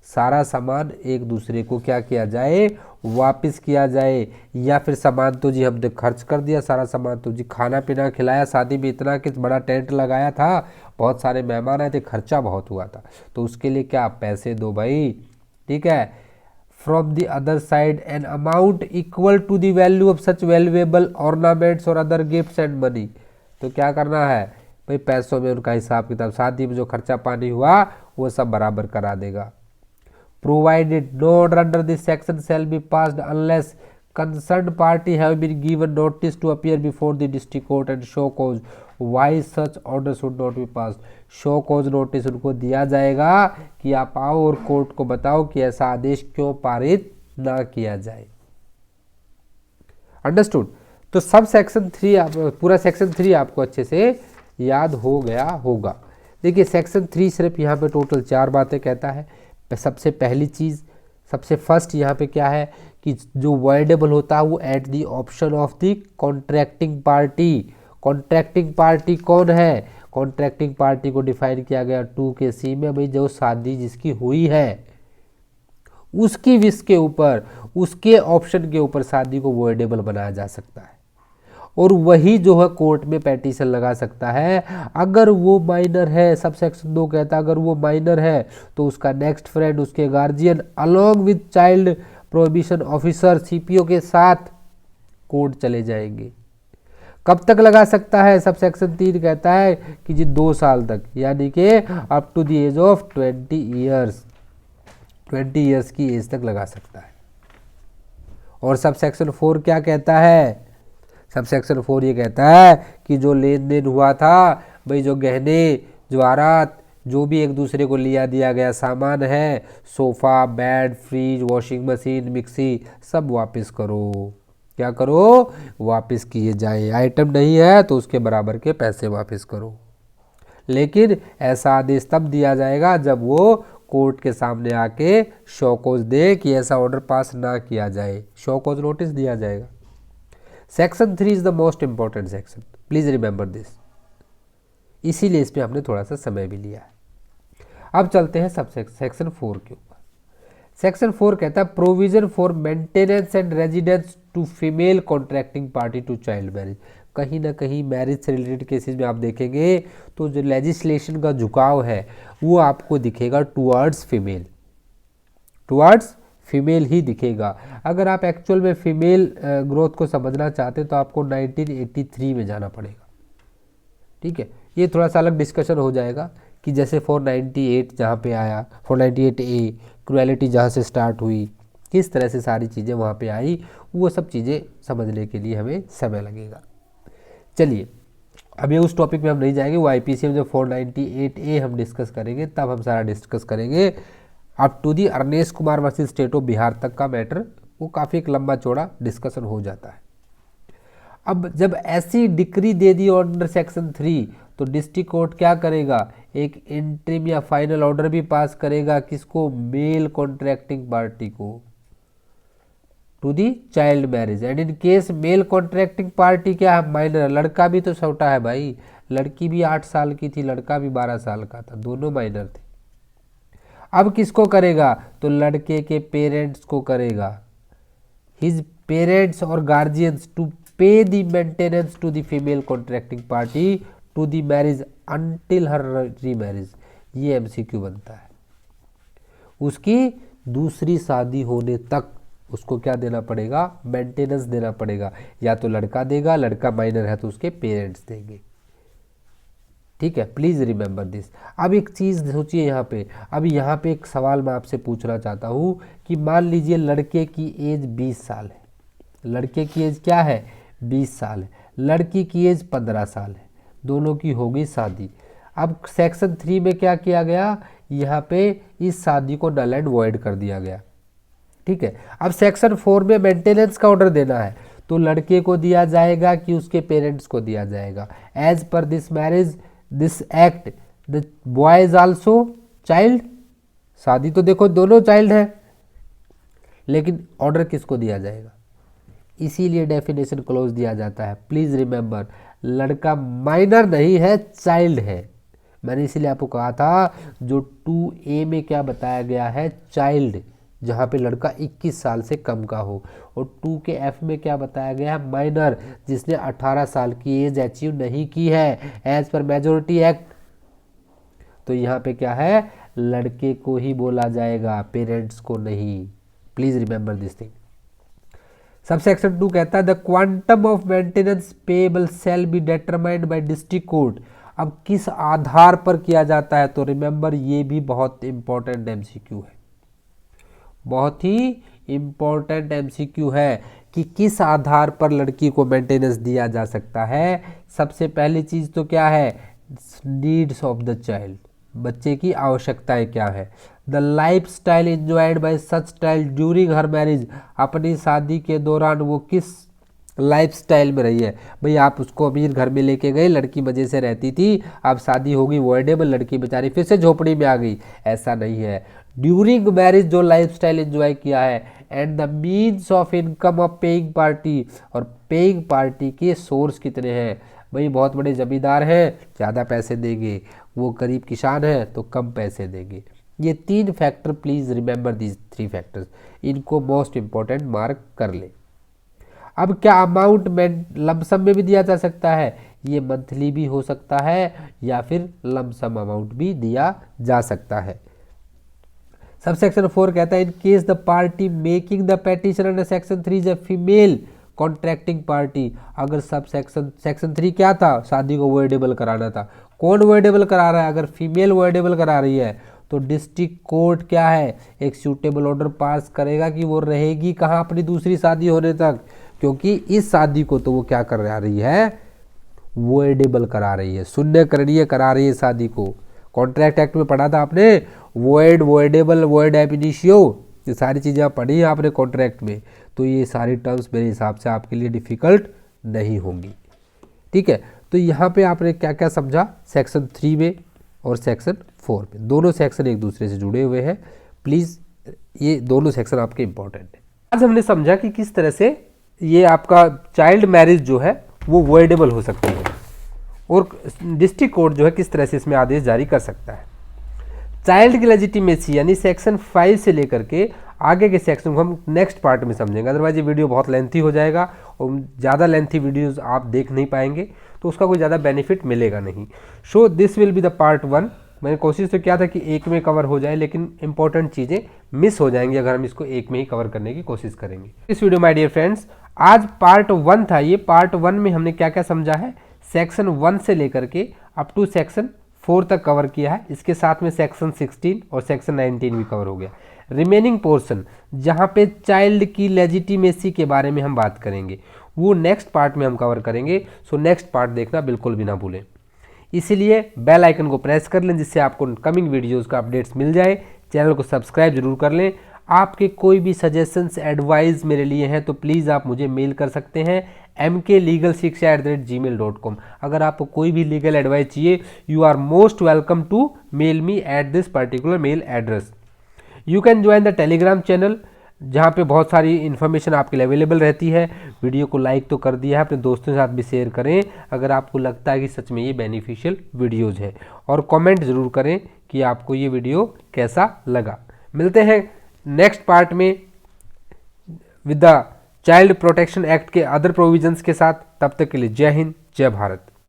[SPEAKER 1] सारा सामान एक दूसरे को क्या किया जाए, वापस किया जाए। या फिर सामान तो जी हमने खर्च कर दिया, सारा सामान तो जी खाना पीना खिलाया, शादी में इतना कि बड़ा टेंट लगाया था, बहुत सारे मेहमान आए थे, खर्चा बहुत हुआ था, तो उसके लिए क्या पैसे दो भाई, ठीक है। From the other side an amount equal to the value of such valuable ornaments और अदर गिफ्ट्स एंड मनी। तो क्या करना है भाई, पैसों में उनका हिसाब किताब, शादी में जो खर्चा पानी हुआ वो सब बराबर करा देगा। Provided no order under this section shall be passed unless concerned party have been given notice to appear before the district court and show cause why such order should not be passed। show cause notice उनको दिया जाएगा कि आप आओ और court को बताओ कि ऐसा आदेश क्यों पारित ना किया जाए। अंडरस्टूड। तो सब सेक्शन 3 पूरा सेक्शन 3 आपको अच्छे से याद हो गया होगा। देखिए सेक्शन 3 सिर्फ यहाँ पे टोटल 4 बातें कहता है। सबसे पहली चीज़, सबसे फर्स्ट यहाँ पे क्या है कि जो वॉइडेबल होता है वो eight the option of the contracting party. Contracting party कौन है, कॉन्ट्रैक्टिंग पार्टी को डिफाइन किया गया 2KC में। भाई जो शादी जिसकी हुई है उसकी विश के ऊपर, उसके ऑप्शन के ऊपर शादी को वॉइडेबल बनाया जा सकता है, और वही जो है कोर्ट में पेटिशन लगा सकता है। अगर वो माइनर है, सब सेक्शन 2 कहता है अगर वो माइनर है तो उसका नेक्स्ट फ्रेंड, उसके guardian along with child prohibition officer CPO के साथ कोर्ट चले जाएंगे। कब तक लगा सकता है, सब सेक्शन 3 कहता है कि जी 2 साल तक, यानी कि up to the age of 20 years, 20 years की एज तक लगा सकता है। और सब सेक्शन 4 क्या कहता है, सब सेक्शन 4 ये कहता है कि जो लेन देन हुआ था, भाई जो गहने जवाहरात जो भी एक दूसरे को लिया दिया गया सामान है, sofa, bed, fridge, washing machine, mixie, सब वापस करो। क्या करो? वापस किए जाए। आइटम नहीं है तो उसके बराबर के पैसे वापस करो। लेकिन ऐसा आदेश तब दिया जाएगा जब वो कोर्ट के सामने आके शोकॉज दे कि ऐसा ऑर्डर पास ना किया जाए। शोकॉज नोटिस दिया जाएगा। Section 3 is the most important section, please remember this. इसीलिए इसमें हमने थोड़ा सा समय भी लिया है। अब चलते हैं सब सेक्शन 4 के ऊपर। सेक्शन 4 कहता है provision for maintenance and residence to female contracting party to child marriage. कहीं ना कहीं मैरिज से रिलेटेड केसेस में आप देखेंगे तो जो लेजिस्लेशन का झुकाव है वो आपको दिखेगा टुवर्ड्स फीमेल ही दिखेगा। अगर आप एक्चुअल में फीमेल ग्रोथ को समझना चाहते हैं तो आपको 1983 में जाना पड़ेगा। ठीक है, ये थोड़ा सा अलग डिस्कशन हो जाएगा कि जैसे 498 जहाँ पे आया, 498A क्रुएलिटी जहाँ से स्टार्ट हुई, किस तरह से सारी चीज़ें वहाँ पे आई, वो सब चीज़ें समझने के लिए हमें समय लगेगा। चलिए, अभी उस टॉपिक में हम नहीं जाएंगे, वो आईपीसी में जब 498A हम डिस्कस करेंगे तब हम सारा डिस्कस करेंगे। Up to the Arnesh Kumar versus state of Bihar तक का मैटर, वो काफ़ी एक लंबा चौड़ा डिस्कशन हो जाता है। अब जब ऐसी decree they the under section 3 तो डिस्ट्रिक्ट कोर्ट क्या करेगा? एक इंटरिम या फाइनल ऑर्डर भी पास करेगा। किसको? मेल कॉन्ट्रैक्टिंग पार्टी को, to the child marriage. And in case male contracting party क्या है? माइनर। लड़का भी तो छोटा है भाई, लड़की भी 8 साल की थी, लड़का भी 12 साल का था, दोनों माइनर थे। अब किसको करेगा? तो लड़के के पेरेंट्स को करेगा। हिज पेरेंट्स और guardians to pay the maintenance to the female contracting party to the marriage until her remarriage. ये एमसीक्यू बनता है। उसकी दूसरी शादी होने तक उसको क्या देना पड़ेगा? मेंटेनेंस देना पड़ेगा। या तो लड़का देगा, लड़का माइनर है तो उसके पेरेंट्स देंगे। ठीक है, प्लीज रिमेंबर दिस। अब एक चीज सोचिए यहाँ पे, अब यहाँ पे एक सवाल मैं आपसे पूछना चाहता हूँ कि मान लीजिए लड़के की एज 20 साल है। लड़के की एज क्या है? 20 साल है। लड़की की एज 15 साल है। दोनों की होगी शादी। अब सेक्शन 3 में क्या किया गया? यहाँ पे इस शादी को नल एंड वॉइड कर दिया गया। ठीक है, अब सेक्शन 4 में मेंटेनेंस का ऑर्डर देना है तो लड़के को दिया जाएगा कि उसके पेरेंट्स को दिया जाएगा। As per this marriage this act the boy is also child. शादी तो देखो दोनों चाइल्ड है, लेकिन ऑर्डर किसको दिया जाएगा? इसीलिए डेफिनेशन क्लोज दिया जाता है। प्लीज रिमेंबर, लड़का माइनर नहीं है, चाइल्ड है। मैंने इसीलिए आपको कहा था जो 2A में क्या बताया गया है? चाइल्ड, जहाँ पे लड़का 21 साल से कम का हो। और 2F में क्या बताया गया है? माइनर, जिसने 18 साल की एज अचीव नहीं की है एज पर मेजोरिटी एक्ट। तो यहाँ पे क्या है? लड़के को ही बोला जाएगा, पेरेंट्स को नहीं। Please remember this thing. Subsection 2 कहता है the quantum of maintenance payable shall be determined by district court. अब किस आधार पर किया जाता है? तो रिमेंबर, ये भी बहुत इंपॉर्टेंट एमसीक्यू है, बहुत ही इंपॉर्टेंट एमसीक्यू है कि किस आधार पर लड़की को मेंटेनेंस दिया जा सकता है। सबसे पहली चीज तो क्या है? नीड्स ऑफ द चाइल्ड, बच्चे की आवश्यकताएं क्या है। The life style enjoyed by such child during her marriage. अपनी शादी के दौरान वो किस लाइफ स्टाइल में रही है। भाई आप उसको अमीर घर में लेके गए, लड़की मजे से रहती थी, अब शादी होगी वॉइडेबल, लड़की बेचारी फिर से झोपड़ी में आ गई, ऐसा नहीं है। ड्यूरिंग मैरिज जो लाइफ स्टाइल इंजॉय किया है। And the means of income of paying party, और पेइंग पार्टी के सोर्स कितने हैं। भाई बहुत बड़े जमींदार हैं, ज़्यादा पैसे देंगे, वो गरीब किसान है तो कम पैसे देंगे। ये 3 factor, please remember these 3 factors, इनको मोस्ट इंपॉर्टेंट मार्क कर ले। अब क्या अमाउंट में लमसम में भी दिया जा सकता है? ये मंथली भी हो सकता है या फिर लमसम अमाउंट भी दिया जा सकता है। सबसेक्शन 4 कहता है in case the party making the petition under section 3 is a female contracting party. अगर सब सेक्शन 3 क्या था? शादी को वॉइडेबल कराना था। कौन वॉइडेबल करा रहा है? अगर फीमेल वॉइडेबल करा रही है तो डिस्ट्रिक्ट कोर्ट क्या है? एक सूटेबल ऑर्डर पास करेगा कि वो रहेगी कहाँ अपनी दूसरी शादी होने तक, क्योंकि इस शादी को तो वो क्या करा रही है? वॉइडेबल करा रही है, शून्य करणीय करा रही है शादी को। कॉन्ट्रैक्ट एक्ट में पढ़ा था आपने, वॉइड, वॉइडेबल, वॉइड एब इनिशियो, ये सारी चीज़ें आप पढ़ी हैं आपने कॉन्ट्रैक्ट में। तो ये सारी टर्म्स मेरे हिसाब से आपके लिए डिफ़िकल्ट नहीं होंगी। ठीक है, तो यहाँ पे आपने क्या क्या समझा सेक्शन 3 में और सेक्शन 4 में, दोनों सेक्शन एक दूसरे से जुड़े हुए हैं। प्लीज़ ये दोनों सेक्शन आपके इंपॉर्टेंट है। आज हमने समझा कि किस तरह से ये आपका चाइल्ड मैरिज जो है वो वॉइडेबल हो सकती है और डिस्ट्रिक्ट कोर्ट जो है किस तरह से इसमें आदेश जारी कर सकता है। चाइल्ड की लेजिटिमेसी यानी सेक्शन 5 से लेकर के आगे के सेक्शन को हम नेक्स्ट पार्ट में समझेंगे, अदरवाइज ये वीडियो बहुत लेंथी हो जाएगा और ज़्यादा लेंथी वीडियोस आप देख नहीं पाएंगे तो उसका कोई ज़्यादा बेनिफिट मिलेगा नहीं। So this will be the part 1। मैंने कोशिश तो किया था कि एक में कवर हो जाए, लेकिन इंपॉर्टेंट चीज़ें मिस हो जाएंगी अगर हम इसको एक में ही कवर करने की कोशिश करेंगे। इस वीडियो माय डियर फ्रेंड्स, आज पार्ट 1 था। ये पार्ट 1 में हमने क्या क्या समझा है, सेक्शन 1 से लेकर के अप टू सेक्शन 4 तक कवर किया है। इसके साथ में सेक्शन 16 और सेक्शन 19 भी कवर हो गया। रिमेनिंग पोर्शन जहाँ पे चाइल्ड की लेजिटिमेसी के बारे में हम बात करेंगे वो नेक्स्ट पार्ट में हम कवर करेंगे। सो नेक्स्ट पार्ट देखना बिल्कुल भी ना भूलें। इसीलिए बेल आइकन को प्रेस कर लें जिससे आपको कमिंग वीडियोस का अपडेट्स मिल जाए। चैनल को सब्सक्राइब जरूर कर लें। आपके कोई भी सजेशंस एडवाइस मेरे लिए हैं तो प्लीज़ आप मुझे मेल कर सकते हैं mklegalshiksha@gmail.com। अगर आपको कोई भी लीगल एडवाइस चाहिए, you are most welcome to mail me at this particular mail address. You can join the Telegram channel जहाँ पे बहुत सारी इन्फॉर्मेशन आपके लिए अवेलेबल रहती है। वीडियो को लाइक तो कर दिया है, अपने दोस्तों के साथ भी शेयर करें अगर आपको लगता है कि सच में ये बेनिफिशियल वीडियोज़ है, और कमेंट ज़रूर करें कि आपको ये वीडियो कैसा लगा। मिलते हैं नेक्स्ट पार्ट में with the child protection act के अदर प्रोविजंस के साथ। तब तक के लिए जय हिंद, जय भारत।